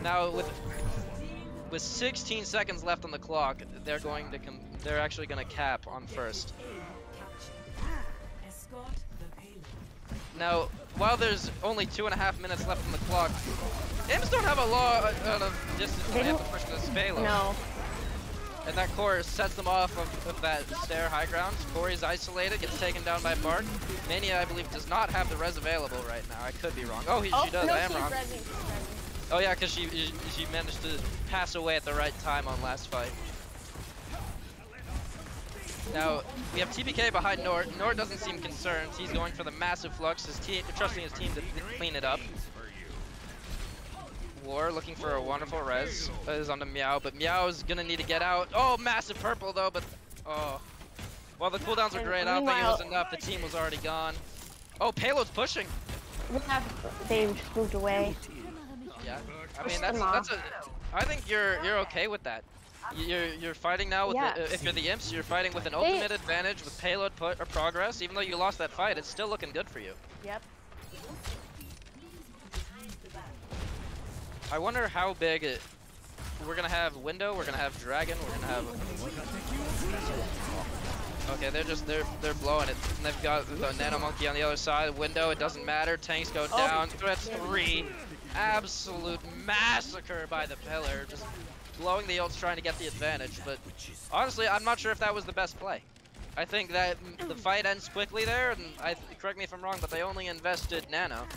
Now with 16 seconds left on the clock, they're going to they're actually gonna cap on first. Now, while there's only 2.5 minutes left on the clock, Imps don't have a lot of distance when they have to push this payload. No. And that core sets them off of that stair high ground. Corey's isolated, gets taken down by Bart. Mania, I believe, does not have the res available right now. I could be wrong. Oh, she does. No, I am she's wrong. rezzing, she's rezzing. Oh yeah, because she managed to pass away at the right time on last fight. Now, we have TPK behind Nort. Nort doesn't seem concerned. He's going for the massive flux, trusting his team to clean it up. War looking for a wonderful res. Is on the Meow, but Meow is gonna need to get out. Oh, massive purple though, but oh. Well, the cooldowns are great. I don't think it was enough. The team was already gone. Oh, payload's pushing. They moved away. Yeah, I mean that's a. I think you're okay with that. You're fighting now with if you're the Imps, you're fighting with an ultimate advantage with payload progress. Even though you lost that fight, it's still looking good for you. Yep. I wonder how big we're gonna have Window, we're gonna have Dragon, we're gonna have. Okay, they're blowing it. And they've got the Nano Monkey on the other side. Window, it doesn't matter. Tanks go down. Threats 3. Absolute massacre by the pillar. Just blowing the ults, trying to get the advantage. But honestly, I'm not sure if that was the best play. I think that the fight ends quickly there, and correct me if I'm wrong, but they only invested Nano.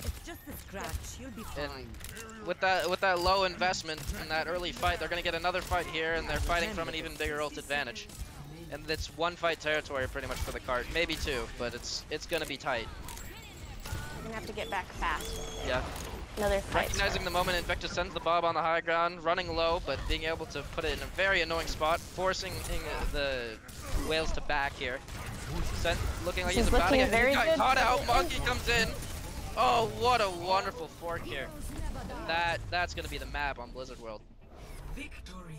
It's just a scratch. You'll be fine. And with that low investment in that early fight, they're gonna get another fight here, and they're fighting from an even bigger ult advantage. And it's one fight territory pretty much for the card, maybe two, but it's gonna be tight. We're gonna have to get back fast. Yeah. Another fight. Recognizing the moment, Invictus sends the Bob on the high ground, running low, but being able to put it in a very annoying spot, forcing the whales to back here. Looking like he's about to get caught out. Monkey comes in. Oh, what a wonderful fork here. That's gonna be the map on Blizzard World. Victory.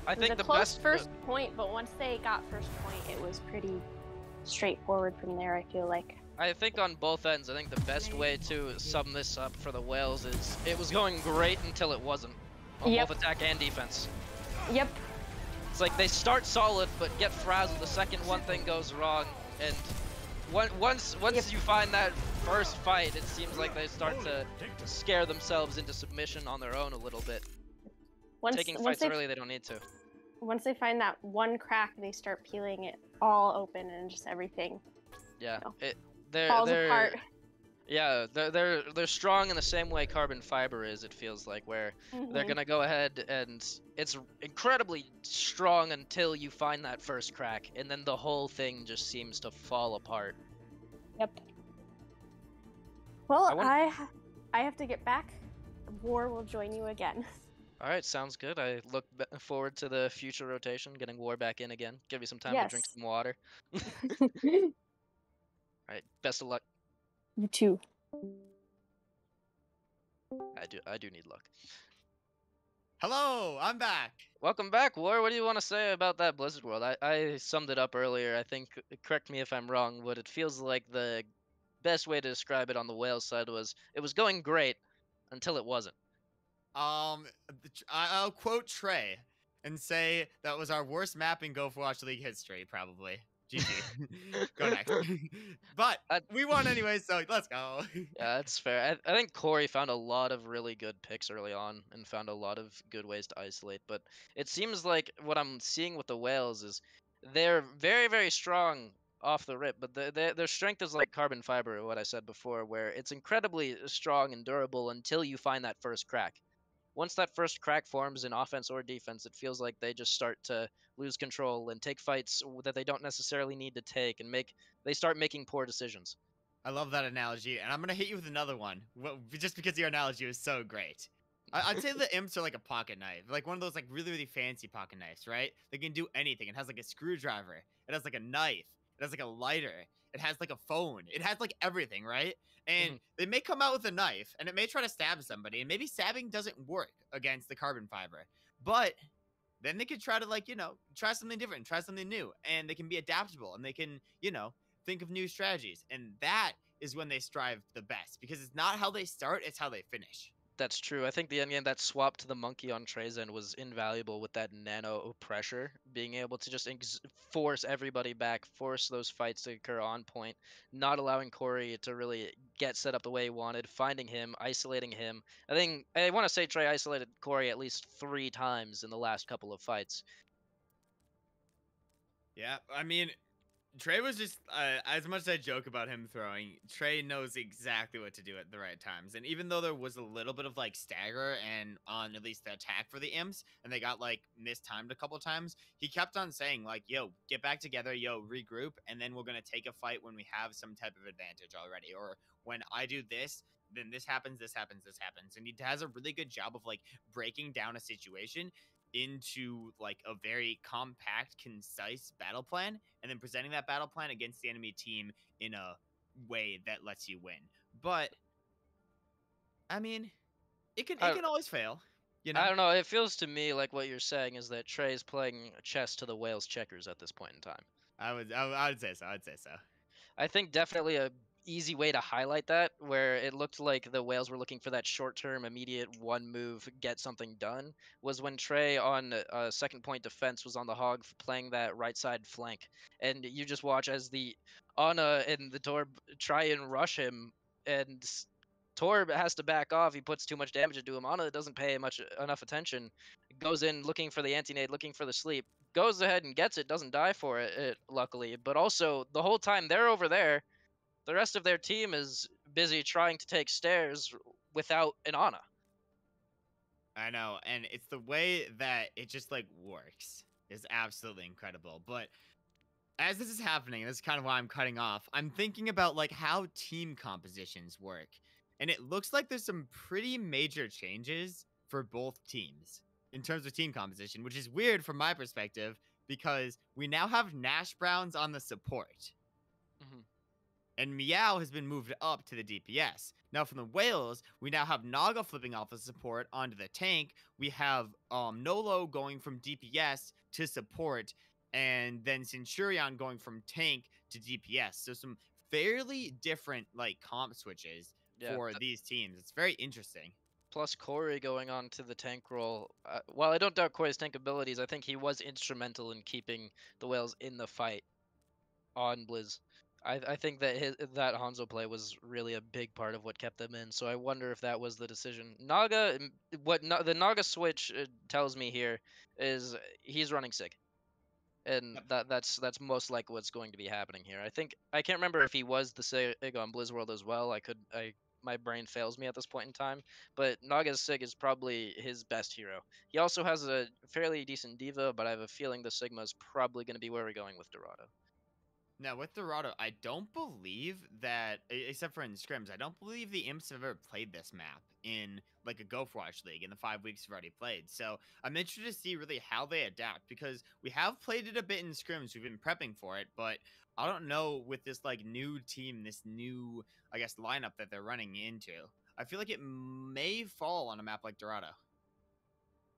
I think the close best first point, but once they got first point, it was pretty straightforward from there. I feel like. I think on both ends, I think the best way to sum this up for the whales is it was going great until it wasn't on both attack and defense. Yep. It's like they start solid, but get frazzled the second one thing goes wrong, and once you find that first fight, it seems like they start to scare themselves into submission on their own a little bit. Taking fights early, they don't need to. Once they find that one crack, they start peeling it all open and just everything. Yeah, falls apart. Yeah, they're strong in the same way carbon fiber is. It feels like where they're gonna go ahead and it's incredibly strong until you find that first crack, and then the whole thing just seems to fall apart. Yep. Well, I have to get back. War will join you again. All right, sounds good. I look forward to the future rotation, getting War back in again. Give you some time to drink some water. All right, best of luck. You too. I do need luck. Hello, I'm back. Welcome back, War. What do you want to say about that Blizzard World? I summed it up earlier. I think, correct me if I'm wrong, but it feels like the best way to describe it on the Wales side was it was going great until it wasn't. I'll quote Trey. and say that was our worst map in Gopherwatch League history, probably. GG. Go next. But we won anyway, so let's go. Yeah, that's fair. I think Corey found a lot of really good picks early on and found a lot of good ways to isolate. But it seems like what I'm seeing with the Whales is they're very, very strong off the rip, but their strength is like carbon fiber, what I said before, where it's incredibly strong and durable until you find that first crack. Once that first crack forms in offense or defense, it feels like they just start to lose control and take fights that they don't necessarily need to take, and they start making poor decisions. I love that analogy, and I'm gonna hit you with another one, just because your analogy was so great. I'd say the Imps are like a pocket knife, like one of those like really, really fancy pocket knives, right? They can do anything. It has like a screwdriver. It has like a knife. It has like a lighter. It has like a phone. It has like everything, right? And they may come out with a knife, and it may try to stab somebody, and maybe stabbing doesn't work against the carbon fiber, but then they could try to like try something different, try something new, and they can be adaptable, and they can think of new strategies, and that is when they strive the best, because it's not how they start, it's how they finish. That's true. I think the end game, that swap to the monkey on Trey's was invaluable with that nano pressure, being able to just force everybody back, force those fights to occur on point, not allowing Corey to really get set up the way he wanted, finding him, isolating him. I want to say Trey isolated Corey at least 3 times in the last couple of fights. Yeah, I mean, Trey was just, as much as I joke about him throwing, Trey knows exactly what to do at the right times. And even though there was a little bit of like stagger and on at least the attack for the Imps, and they got like mistimed a couple times, he kept on saying like, yo, get back together, yo, regroup, and then we're going to take a fight when we have some type of advantage already. Or when I do this, then this happens, this happens, this happens. And he has a really good job of like breaking down a situation into like a very compact, concise battle plan, and then presenting that battle plan against the enemy team in a way that lets you win. But I mean, it can always fail. I don't know. It feels to me like what you're saying is that Trey's playing chess to the Whales checkers at this point in time. I would say so. I'd say so. I think definitely a easy way to highlight that, where it looked like the Whales were looking for that short-term, immediate one move, get something done, was when Trey on second point defense was on the hog playing that right side flank, and you just watch as the Ana and the Torb try and rush him, and Torb has to back off. He puts too much damage into him. Ana doesn't pay enough attention, goes in looking for the anti-nade, looking for the sleep, goes ahead and gets it, doesn't die for it, luckily. But also, the whole time they're over there, the rest of their team is busy trying to take stairs without an Ana. I know, and it's the way that it just like works is absolutely incredible. But as this is happening, this is kind of why I'm cutting off. I'm thinking about like how team compositions work. And it looks like there's some pretty major changes for both teams in terms of team composition, which is weird from my perspective because we now have Nash Browns on the support. And Meow has been moved up to the DPS. Now from the Whales, we now have Naga flipping off the support onto the tank. We have Nolo going from DPS to support, and then Centurion going from tank to DPS. So some fairly different like comp switches for these teams. It's very interesting. Plus Corey going on to the tank role. While I don't doubt Corey's tank abilities, I think he was instrumental in keeping the Whales in the fight on Blizz. I think that that Hanzo play was really a big part of what kept them in. So I wonder if that was the decision. Naga, the Naga switch tells me here is he's running SIG, and that's most likely what's going to be happening here. I can't remember if he was the SIG on Blizz World as well. My brain fails me at this point in time, but Naga's SIG is probably his best hero. He also has a fairly decent diva, but I have a feeling the Sigma is probably going to be where we're going with Dorado. Now, with Dorado, I don't believe that, except for in scrims, I don't believe the Imps have ever played this map in, like, a Gopherwatch League in the 5 weeks we've already played. So I'm interested to see really how they adapt, because we have played it a bit in scrims. We've been prepping for it, but I don't know with this, like, new team, this new, I guess, lineup that they're running into. I feel like it may fall on a map like Dorado.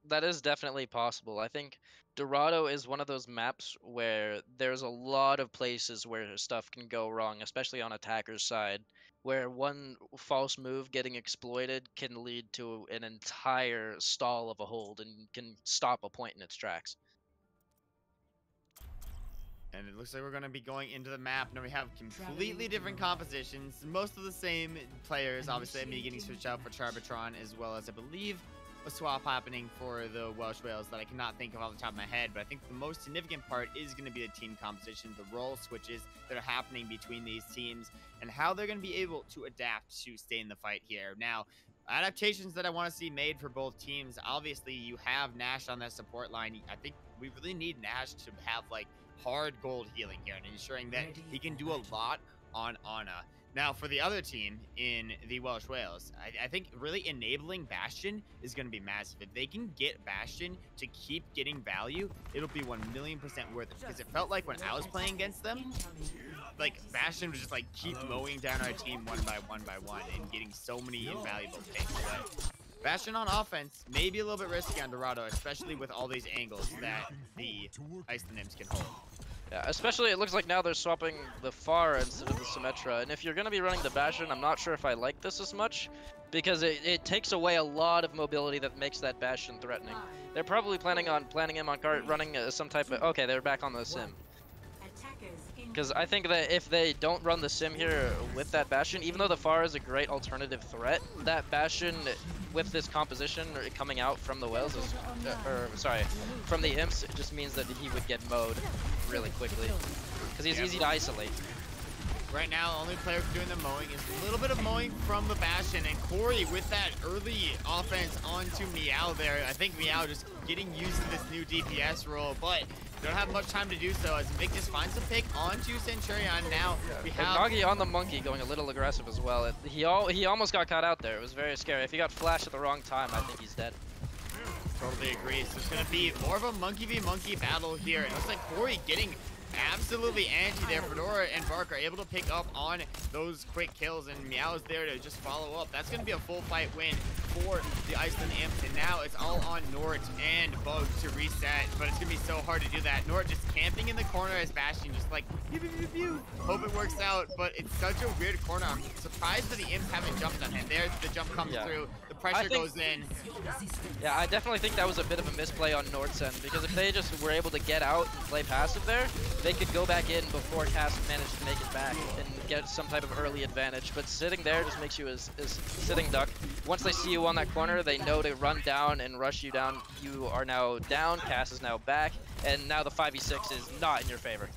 That is definitely possible. I think Dorado is one of those maps where there's a lot of places where stuff can go wrong, especially on attacker's side, where one false move getting exploited can lead to an entire stall of a hold and can stop a point in its tracks. And it looks like we're going to be going into the map. Now we have completely different compositions. Most of the same players. Obviously, me getting switched out for Charbitron, as well as, I believe, a swap happening for the Welsh Whales that I cannot think of off the top of my head. But I think the most significant part is going to be the team composition, the role switches that are happening between these teams, and how they're going to be able to adapt to stay in the fight here. Now, adaptations that I want to see made for both teams. Obviously, you have Nash on that support line. I think we really need Nash to have, like, hard gold healing here and ensuring that he can do a lot on Ana. Now, for the other team in the Welsh Whales, I think really enabling Bastion is going to be massive. If they can get Bastion to keep getting value, it'll be 1,000,000% worth it. Because it felt like when I was playing against them, like Bastion would just like keep mowing down our team one by one and getting so many invaluable picks. But Bastion on offense may be a little bit risky on Dorado, especially with all these angles that the Iceland Imps can hold. Yeah, especially it looks like now they're swapping the Pharah instead of the Symmetra, and if you're going to be running the Bastion, I'm not sure if I like this as much, because it takes away a lot of mobility that makes that Bastion threatening. They're probably planning him on cart running some type of... Okay, they're back on the Sim. Because I think that if they don't run the Sim here with that Bastion, even though the Pharah is a great alternative threat, that Bastion with this composition coming out from the Whales, from the Imps, it just means that he would get mowed really quickly. Because he's easy to isolate. Right now, the only player doing the mowing is a little bit of mowing from the Bastion, and Corey with that early offense onto Meow there. I think Meow just getting used to this new DPS role, but don't have much time to do so as Victus finds a pick onto Centurion. Now we have Nagi on the monkey going a little aggressive as well. He almost got caught out there. It was very scary. If he got flashed at the wrong time, I think he's dead. Totally agree. So it's going to be more of a monkey v monkey battle here. It looks like Corey getting absolutely anti there. Fedora and Bark are able to pick up on those quick kills, and Meow is there to just follow up. That's going to be a full fight win for the Iceland Imps, and now it's all on Nort and Bug to reset, but it's going to be so hard to do that. Nort just camping in the corner as Bastion, just like, pew, pew, pew, pew. Hope it works out, but it's such a weird corner. I'm surprised that the Imps haven't jumped on him. There's the jump comes through. The pressure goes in. Yeah, I definitely think that was a bit of a misplay on Nort's end, because if they just were able to get out and play passive there, they could go back in before Cass managed to make it back and get some type of early advantage. But sitting there just makes you as sitting duck. Once they see you on that corner, they know to run down and rush you down. You are now down, Cass is now back, and now the 5v6 is not in your favor.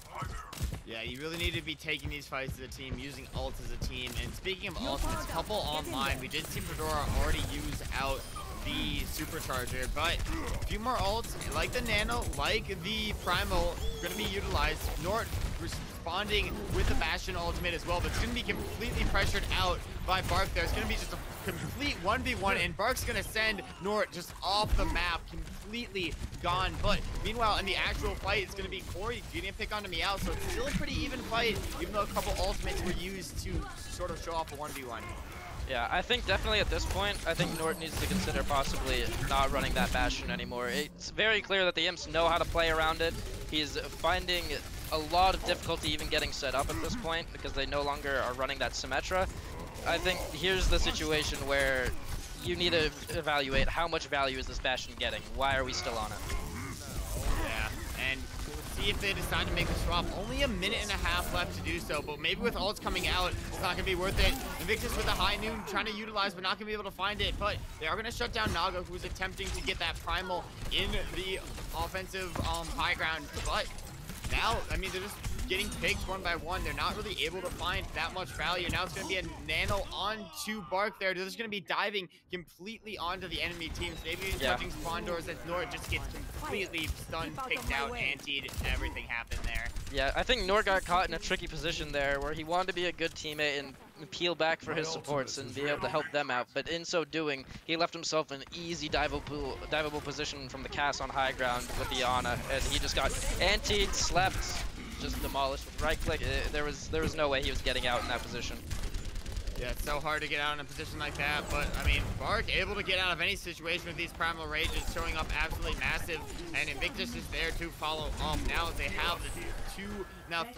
Yeah, you really need to be taking these fights as a team, using ult as a team. And speaking of ultimates, a couple online, we did see Fedora already use out the supercharger, but a few more ults, like the Nano, like the Primal, going to be utilized. Nort responding with the Bastion ultimate as well, but it's going to be completely pressured out by Bark there. It's going to be just a complete 1v1, and Bark's going to send Nort just off the map, completely gone. But meanwhile, in the actual fight, it's going to be Corey getting a pick onto Meow, so it's still a pretty even fight, even though a couple ultimates were used to sort of show off a 1v1. Yeah, I think definitely at this point, I think Nort needs to consider possibly not running that Bastion anymore. It's very clear that the Imps know how to play around it. He's finding a lot of difficulty even getting set up at this point because they no longer are running that Symmetra. I think here's the situation where you need to evaluate how much value is this Bastion getting? Why are we still on it? Yeah, and see if they decide to make the swap. Only a minute and a half left to do so, but maybe with ults coming out, it's not going to be worth it. Invictus with a high noon trying to utilize, but not going to be able to find it. But they are going to shut down Naga, who's attempting to get that Primal in the offensive high ground. But now, I mean, they're just getting picked one by one. They're not really able to find that much value. Now it's going to be a Nano onto Bark there. They're just going to be diving completely onto the enemy teams. Maybe touching spawn doors as Nort just gets completely stunned, picked out, antied, everything happened there. Yeah, I think Nort got caught in a tricky position there where he wanted to be a good teammate and peel back for his supports and be able to help them out, but in so doing, he left himself an easy diveable position from the Cass on high ground with the Ana, and he just got antied, slept, just demolished with right click. There was no way he was getting out in that position. Yeah, it's so hard to get out in a position like that, but I mean, Bark able to get out of any situation with these Primal Rages showing up absolutely massive, and Invictus is there to follow up. Now they have the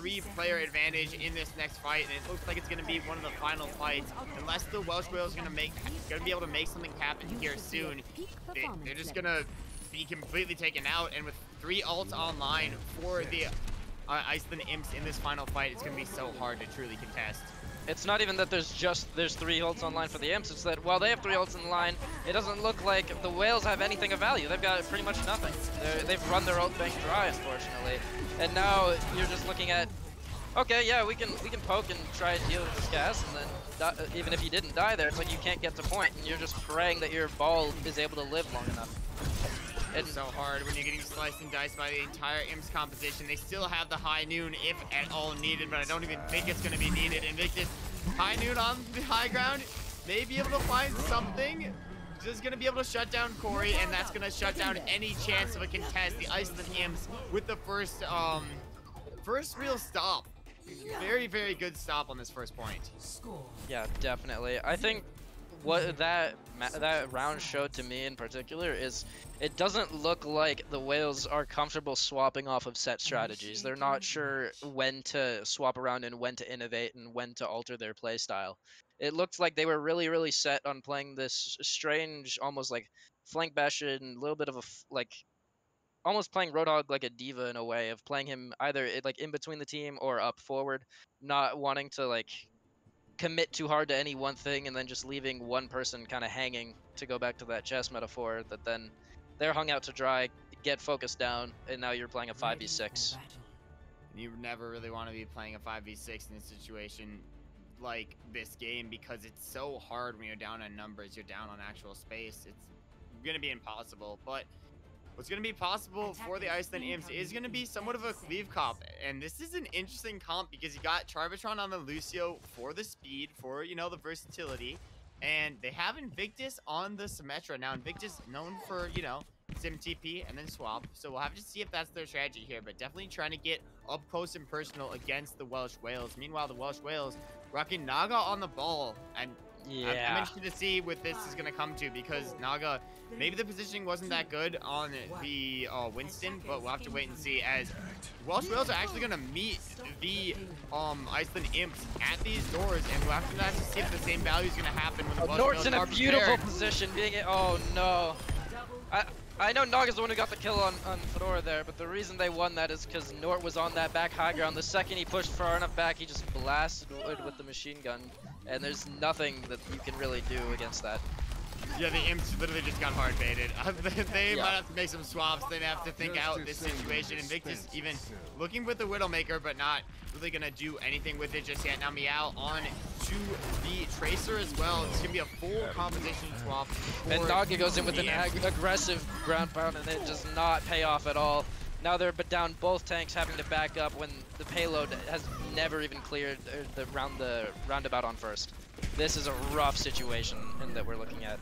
3-player advantage in this next fight, and it looks like it's going to be one of the final fights. Unless the Welsh Whale is going to be able to make something happen here soon, they're just going to be completely taken out, and with 3 ults online for the Iceland Imps in this final fight, it's going to be so hard to truly contest. It's not even that there's 3 ults online for the Imps, it's that while they have 3 ults in line, it doesn't look like the Whales have anything of value. They've got pretty much nothing. They've run their ult bank dry, unfortunately. And now you're just looking at, okay, yeah, we can poke and try and deal with this gas, and then even if you didn't die there, it's like you can't get to point, and you're just praying that your ball is able to live long enough. It's so hard when you're getting sliced and diced by the entire Imps composition. They still have the High Noon if at all needed, but I don't even think it's going to be needed. Invictus, High Noon on the high ground, may be able to find something. Just going to be able to shut down Corey, and that's going to shut down any chance of a contest. The Iceland Imps with the first real stop. Very, very good stop on this first point. Yeah, definitely. I think what that round showed to me in particular is it doesn't look like the Whales are comfortable swapping off of set strategies. They're not sure when to swap around and when to innovate and when to alter their play style. It looked like they were really, really set on playing this strange, almost like flank bash and a little bit of a almost playing Roadhog like a diva in a way of playing him either like in between the team or up forward, not wanting to like commit too hard to any one thing and then just leaving one person kind of hanging, to go back to that chess metaphor, that then they're hung out to dry, get focused down, and now you're playing a 5v6. You never really want to be playing a 5v6 in a situation like this game, because it's so hard when you're down on numbers, you're down on actual space. It's going to be impossible, but what's going to be possible for the Iceland Imps is going to be somewhat of a cleave comp. And this is an interesting comp because you got Charvatron on the Lucio for the speed, for, you know, the versatility. And they have Invictus on the Symmetra. Now, Invictus known for, you know, Sim TP and then swap. So we'll have to see if that's their strategy here. But definitely trying to get up close and personal against the Welsh Whales. Meanwhile, the Welsh Whales rocking Naga on the ball. And yeah, I'm interested to see what this is going to come to, because Naga, maybe the positioning wasn't that good on the Winston, but we'll have to wait and see, as Welsh Whales are actually going to meet the Iceland Imps at these doors, and we'll have to see if the same value is going to happen when the Welsh Nort's Whales in a are beautiful prepared. position, oh no. I know Naga's the one who got the kill on Fedora there, but the reason they won that is because Nort was on that back high ground. The second he pushed far enough back, he just blasted Wood with the machine gun, and there's nothing that you can really do against that. Yeah, the Imps literally just got hard baited. They might have to make some swaps. They have to think out this situation. Invictus even looking with the Widowmaker, but not really going to do anything with it just yet. Now Meow on to the Tracer as well. It's going to be a full composition swap. And Naga goes in with an aggressive ground pound, and it does not pay off at all. Now they're down both tanks, having to back up when the payload has never even cleared the roundabout on first. This is a rough situation that we're looking at.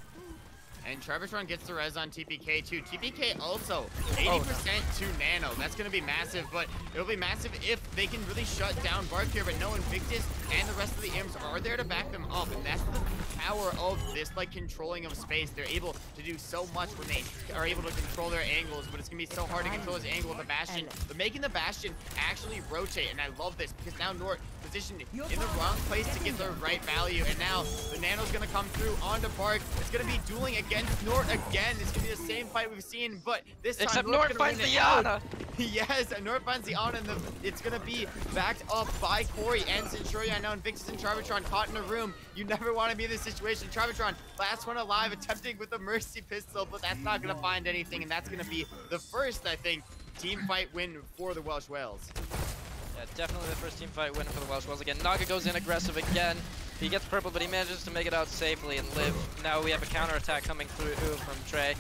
And Trevortron gets the res on TPK too. TPK also 80% to Nano. That's going to be massive, but it'll be massive if they can really shut down Bark here. But no, Invictus and the rest of the Imps are there to back them up, and that's the power of this like controlling of space. They're able to do so much when they are able to control their angles, but it's going to be so hard to control his angle with the Bastion. But making the Bastion actually rotate, and I love this because now Nort positioned in the wrong place to get the right value, and now the Nano's going to come through onto Bark. It's going to be dueling against Nort again. It's going to be the same fight we've seen, but this time except Nort finds the Yana. Yes, Nort finds the Ana, and it's going to be backed up by Corey and Centurion. Now Invictus and Charvatron caught in a room. You never want to be in this situation. Charvatron, last one alive, attempting with a Mercy pistol, but that's not going to find anything, and that's going to be the first, I think, team fight win for the Welsh Whales. Yeah, definitely the first team fight win for the Welsh Whales again. Naga goes in aggressive again. He gets purple, but he manages to make it out safely and live. Now we have a counterattack coming through from Trey.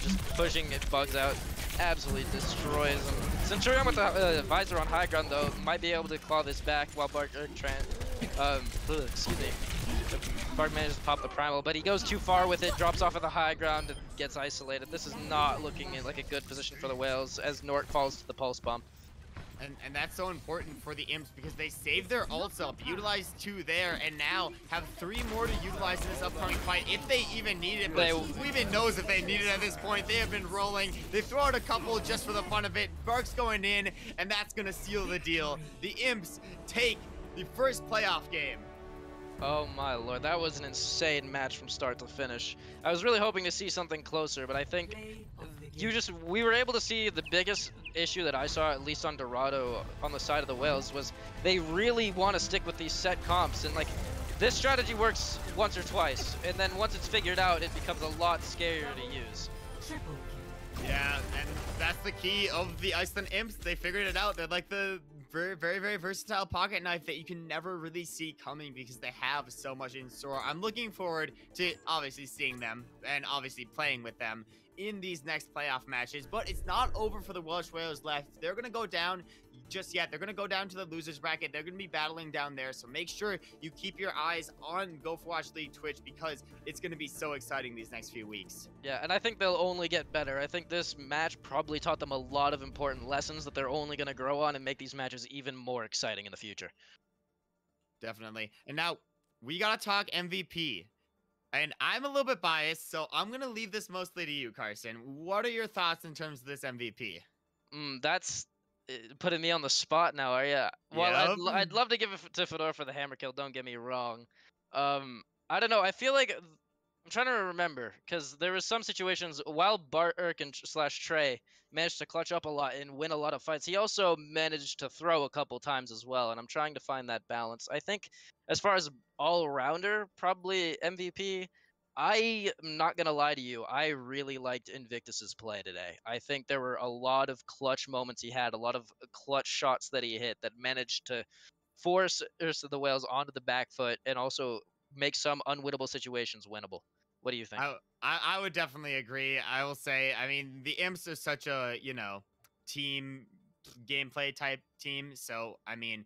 Just pushing Bugs out. Absolutely destroys him. Centurion with the visor on high ground, though, might be able to claw this back while Bark, Bark manages to pop the primal, but he goes too far with it, drops off at the high ground, and gets isolated. This is not looking like a good position for the Whales as Nort falls to the pulse bomb. And that's so important for the Imps because they saved their ults up, utilized 2 there, and now have 3 more to utilize in this upcoming fight if they even need it. But who even knows if they need it at this point? They have been rolling. They throw out a couple just for the fun of it. Bark's going in, and that's going to seal the deal. The Imps take the first playoff game. Oh my lord, that was an insane match from start to finish. I was really hoping to see something closer, but I think we were able to see the biggest issue that I saw, at least on Dorado, on the side of the Whales, was they really want to stick with these set comps, and like, this strategy works once or twice, and then once it's figured out, it becomes a lot scarier to use. Yeah, and that's the key of the Iceland Imps. They figured it out. They're like the very, very, very versatile pocket knife that you can never really see coming because they have so much in store. I'm looking forward to obviously seeing them and obviously playing with them in these next playoff matches, but it's not over for the Welsh Whales left. They're going to go down just yet. They're going to go down to the losers bracket. They're going to be battling down there, so make sure you keep your eyes on Gopherwatch League Twitch because it's going to be so exciting these next few weeks. Yeah, and I think they'll only get better. I think this match probably taught them a lot of important lessons that they're only going to grow on and make these matches even more exciting in the future. Definitely. And now we got to talk MVP. And I'm a little bit biased, so I'm going to leave this mostly to you, Carson. What are your thoughts in terms of this MVP? That's putting me on the spot now, are ya? Well, Yep. I'd love to give it to Fedor for the hammer kill, don't get me wrong. I don't know, I feel like, I'm trying to remember, because there was some situations, while Bark and / Trey managed to clutch up a lot and win a lot of fights, he also managed to throw a couple times as well, and I'm trying to find that balance. I think, as far as all-rounder, probably MVP, I am not going to lie to you, I really liked Invictus's play today. I think there were a lot of clutch moments he had, a lot of clutch shots that he hit that managed to force the Whales onto the back foot and also make some unwinnable situations winnable. What do you think? I would definitely agree. I will say, I mean, the Imps are such a, team gameplay type team. So, I mean,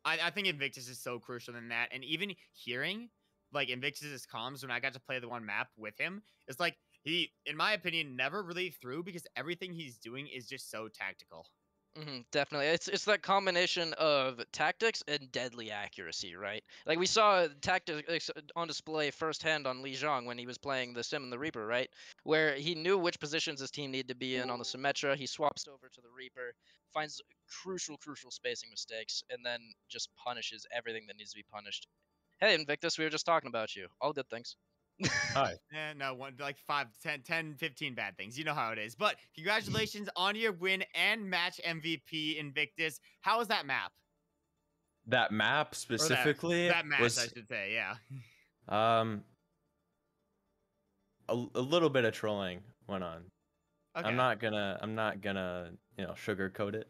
I think Invictus is so crucial in that. And even hearing, like, Invictus's comms when I got to play the one map with him, it's like he, in my opinion, never really threw because everything he's doing is just so tactical. Definitely. It's that combination of tactics and deadly accuracy, right? Like we saw tactics on display firsthand on Li Zhang when he was playing the Sim and the Reaper, right? Where he knew which positions his team needed to be in on the Symmetra, he swaps over to the Reaper, finds crucial spacing mistakes, and then just punishes everything that needs to be punished. Hey, Invictus, we were just talking about you. All good things. Hi. No, like 5, 10, 15 bad things. You know how it is. But congratulations on your win and match MVP, Invictus. How was that map? That map specifically that match, was, I should say, yeah. a little bit of trolling went on. Okay. I'm not gonna sugarcoat it.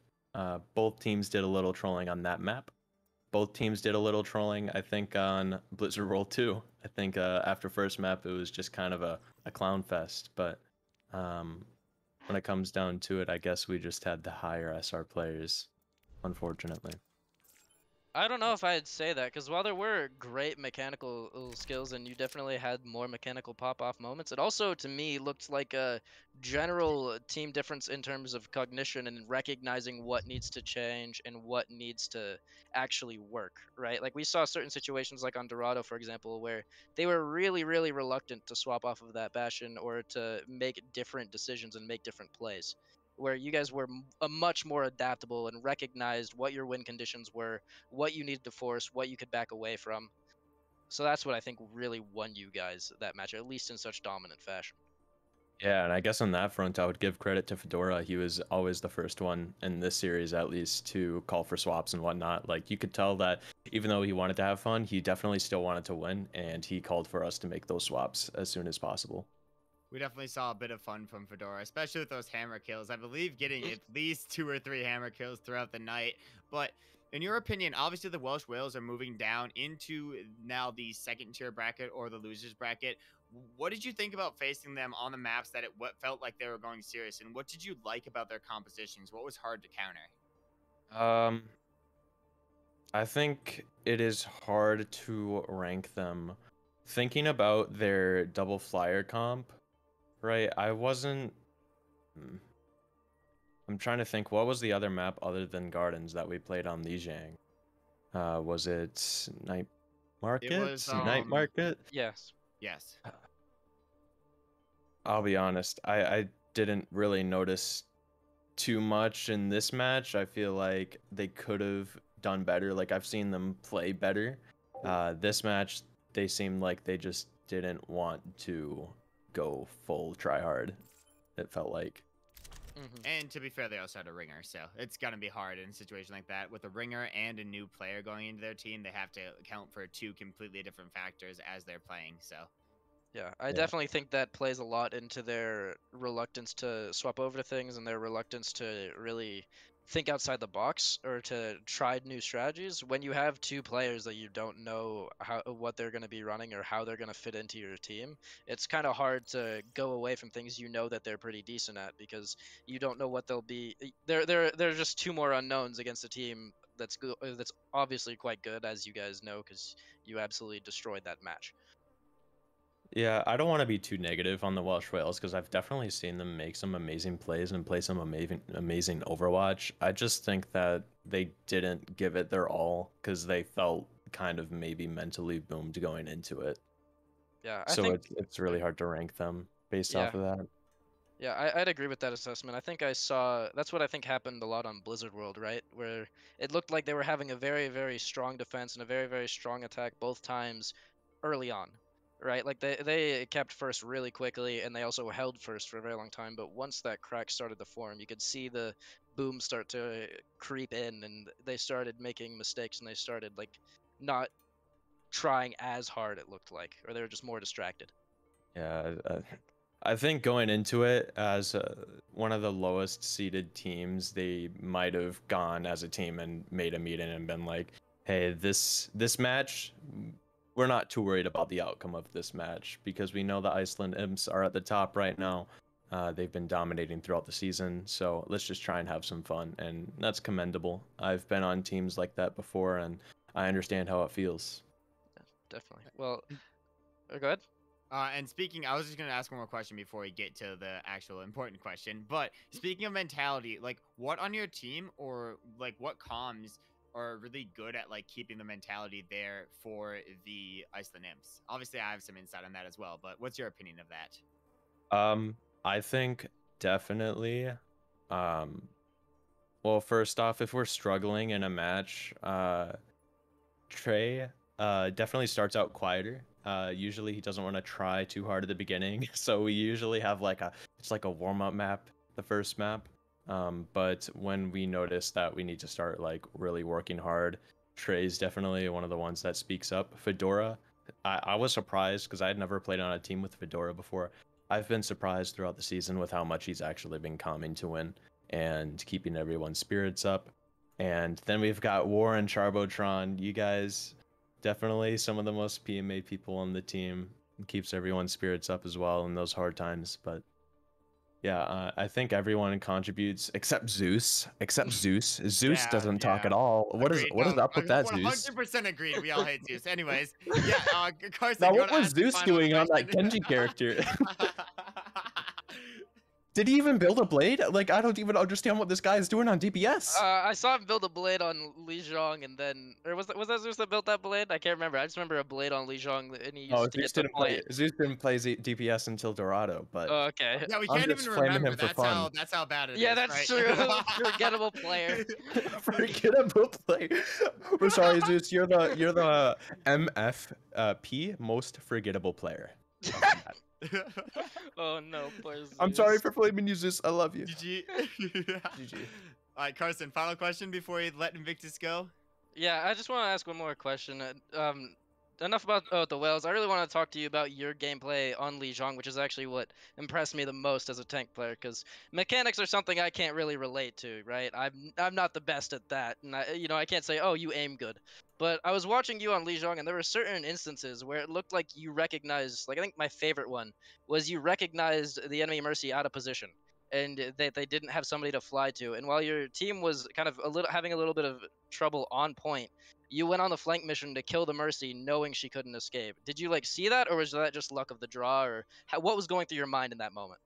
Both teams did a little trolling on that map. Both teams did a little trolling, I think, on Blizzard World 2. I think after first map, it was just kind of a clown fest. But when it comes down to it, I guess we just had the higher SR players, unfortunately. I don't know if I'd say that, because while there were great mechanical skills and you definitely had more mechanical pop-off moments, it also, to me, looked like a general team difference in terms of cognition and recognizing what needs to change and what needs to actually work, right? Like, we saw certain situations, like on Dorado, for example, where they were really, really reluctant to swap off of that Bastion or to make different decisions and make different plays, where you guys were much more adaptable and recognized what your win conditions were, what you needed to force, what you could back away from. So that's what I think really won you guys that match, at least in such dominant fashion. Yeah, and I guess on that front, I would give credit to Fedora. He was always the first one in this series, at least, to call for swaps and whatnot. Like, you could tell that even though he wanted to have fun, he definitely still wanted to win, and he called for us to make those swaps as soon as possible. We definitely saw a bit of fun from Fedora, especially with those hammer kills. I believe getting at least 2 or 3 hammer kills throughout the night. But in your opinion, obviously the Welsh Whales are moving down into now the second tier bracket or the losers bracket. What did you think about facing them on the maps that what felt like they were going serious? And what did you like about their compositions? What was hard to counter? I think it is hard to rank them. Thinking about their double flyer comp, right, I'm I'm trying to think, what was the other map other than Gardens that we played on Lijiang? Was it Night Market? It was Night Market? Yes. yes. I'll be honest, I didn't really notice too much in this match. I feel like they could have done better. Like, I've seen them play better. This match, they seemed like they just didn't want to go full try hard. It felt like. And to be fair, they also had a ringer, so it's gonna be hard in a situation like that. With a ringer and a new player going into their team, they have to account for two completely different factors as they're playing. So Yeah, I definitely think that plays a lot into their reluctance to swap over to things and their reluctance to really think outside the box or to try new strategies. When you have two players that you don't know what they're going to be running or how they're going to fit into your team, it's kind of hard to go away from things you know that they're pretty decent at because you don't know what they'll be. They're just two more unknowns against a team that's that's obviously quite good, as you guys know, because you absolutely destroyed that match. Yeah, I don't want to be too negative on the Welsh Whales because I've definitely seen them make some amazing plays and play some amazing Overwatch. I just think that they didn't give it their all because they felt kind of maybe mentally boomed going into it. Yeah, So it's really hard to rank them based off of that. Yeah, I'd agree with that assessment. I think I saw that's what I think happened a lot on Blizzard World, right? Where it looked like they were having a very, very strong defense and a very, very strong attack both times early on, right? Like they kept first really quickly and they also held first for a very long time. But once that crack started to form, you could see the boom start to creep in and they started making mistakes and they started like not trying as hard, it looked like, or they were just more distracted. Yeah, I think going into it as one of the lowest seeded teams, they might have gone as a team and made a meeting and been like, "Hey, this match, we're not too worried about the outcome of this match because we know the Iceland Imps are at the top right now. They've been dominating throughout the season, so let's just try and have some fun." And that's commendable. I've been on teams like that before, and I understand how it feels. Definitely. Well, go ahead. And speaking, I was just gonna ask one more question before we get to the actual important question. But speaking of mentality, like, what on your team or like what comms are really good at like keeping the mentality there for the Iceland Imps? Obviously, I have some insight on that as well. But what's your opinion of that? I think definitely. Well, first off, if we're struggling in a match, Trey definitely starts out quieter. Usually he doesn't want to try too hard at the beginning, so we usually have it's like a warm-up map, the first map. But when we notice that we need to start like really working hard, Trey's definitely one of the ones that speaks up. Fedora, I was surprised because I had never played on a team with Fedora before. I've been surprised throughout the season with how much he's actually been calming to win and keeping everyone's spirits up. And then we've got War and Charbotron. You guys, definitely some of the most PMA people on the team. Keeps everyone's spirits up as well in those hard times. But yeah, I think everyone contributes except Zeus. Zeus Yeah, doesn't talk at all. What is up with that, Zeus? 100% agreed. We all hate Zeus. Anyways, yeah, Carson. Now, you what wanna was ask the Zeus final doing on that question? Genji character? Did he even build a blade? Like, I don't even understand what this guy is doing on DPS. I saw him build a blade on Lijiang, and then, or was that Zeus that built that blade? I can't remember. I just remember a blade on Lijiang, and he used to get the point. Zeus didn't play DPS until Dorado, but Oh, okay. Yeah, we I'm can't just even flaming remember. him for That's fun. that's how bad it is. Yeah, that's right? true. Forgettable player. Forgettable player. We're sorry, Zeus. You're the MFP most forgettable player. Oh no, poor Zeus. I'm sorry for flaming you, Zeus. I love you. GG. GG. All right, Carson. Final question before we let Invictus go. Yeah, I just want to ask one more question. Enough about the whales. I really want to talk to you about your gameplay on Lijiang, which is actually what impressed me the most as a tank player. Because mechanics are something I can't really relate to, right? I'm not the best at that, and I can't say, oh, you aim good. But I was watching you on Lijiang, and there were certain instances where it looked like you recognized. Like I think my favorite one was you recognized the enemy Mercy out of position, and they didn't have somebody to fly to. And while your team was kind of having a little bit of trouble on point, you went on the flank mission to kill the Mercy, knowing she couldn't escape. Did you see that, or was that just luck of the draw, or what was going through your mind in that moment?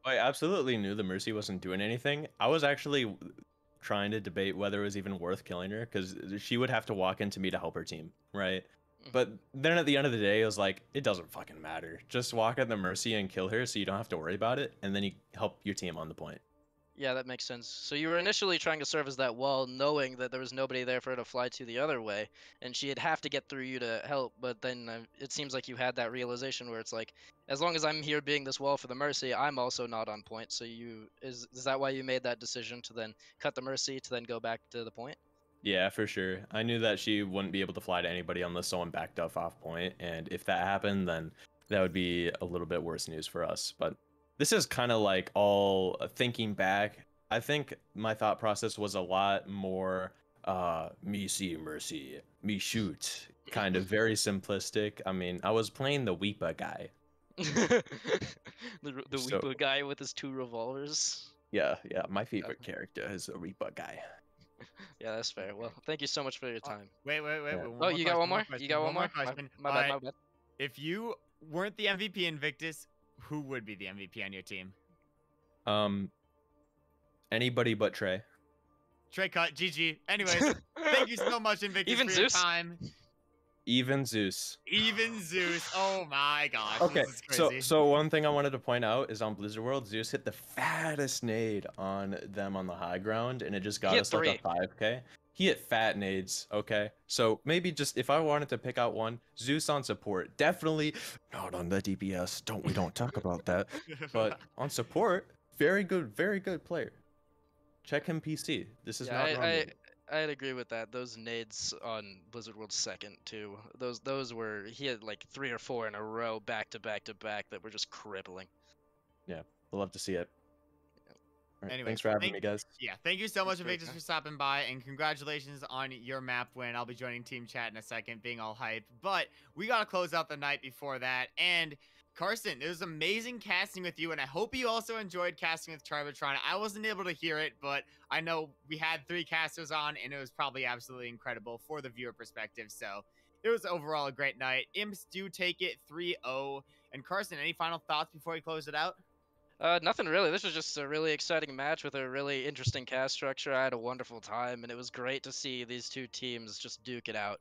I absolutely knew the Mercy wasn't doing anything. I was actually trying to debate whether it was even worth killing her because she would have to walk into me to help her team, right? But then at the end of the day, it was like, it doesn't fucking matter. Just walk at the Mercy and kill her so you don't have to worry about it, and then you help your team on the point. Yeah, that makes sense. So you were initially trying to serve as that wall, knowing that there was nobody there for her to fly to the other way, and she'd have to get through you to help. But then it seems like you had that realization where it's like, as long as I'm here being this wall for the Mercy, I'm also not on point. So is that why you made that decision to then cut the Mercy to then go back to the point? Yeah, for sure. I knew that she wouldn't be able to fly to anybody unless someone backed off point, and if that happened, then that would be a little bit worse news for us. But this is kind of like all thinking back. I think my thought process was a lot more me see Mercy, me shoot, kind of very simplistic. I mean, I was playing the Weepa guy. the So- Weepa guy with his 2 revolvers. Yeah, my favorite character is the Reaper guy. Yeah, that's fair. Well, thank you so much for your time. Wait. Yeah. Oh, you got one more? question, You got one more? question. My All bad, right, my bad. If you weren't the MVP Invictus, who would be the MVP on your team? Anybody but Trey. Trey cut, GG. Anyways, thank you so much, Invictus, Even for Zeus? your time. Even Zeus. Even Zeus. Oh my gosh. Okay, This is crazy. so one thing I wanted to point out is on Blizzard World, Zeus hit the fattest nade on them on the high ground, and it just got hit us like a 5K. He hit fat nades, okay? So maybe just if I wanted to pick out one, Zeus on support. Definitely not on the DPS. We don't talk about that. But on support, very good player. Check him PC. This is not normal. I'd agree with that. Those nades on Blizzard World second too. Those were, he had like 3 or 4 in a row back to back to back that were just crippling. Yeah, we'll love to see it. All right, Anyways, thanks for having me, guys. Yeah, thank you so much, Thanks for your Invictus, time. for stopping by, and congratulations on your map win. I'll be joining Team Chat in a second, being all hyped. But we got to close out the night before that. And Carson, it was amazing casting with you, and I hope you also enjoyed casting with Charbatron. I wasn't able to hear it, but I know we had 3 casters on, and it was probably absolutely incredible for the viewer perspective. So it was overall a great night. Imps do take it 3-0. And Carson, any final thoughts before we close it out? Nothing really. This was just a really exciting match with a really interesting cast structure. I had a wonderful time, and it was great to see these 2 teams just duke it out.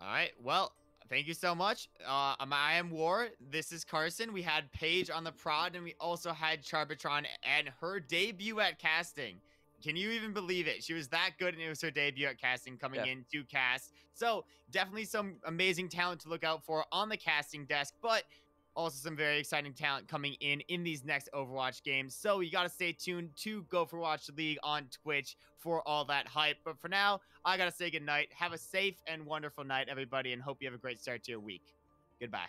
All right. Well, thank you so much. I am War. This is Carson. We had pAiGe on the prod, and we also had Charbatron and her debut at casting. Can you even believe it? She was that good, and it was her debut at casting coming in to cast. So definitely some amazing talent to look out for on the casting desk, but also some very exciting talent coming in these next Overwatch games. So you got to stay tuned to Gopherwatch League on Twitch for all that hype. But for now, I got to say goodnight. Have a safe and wonderful night, everybody, and hope you have a great start to your week. Goodbye.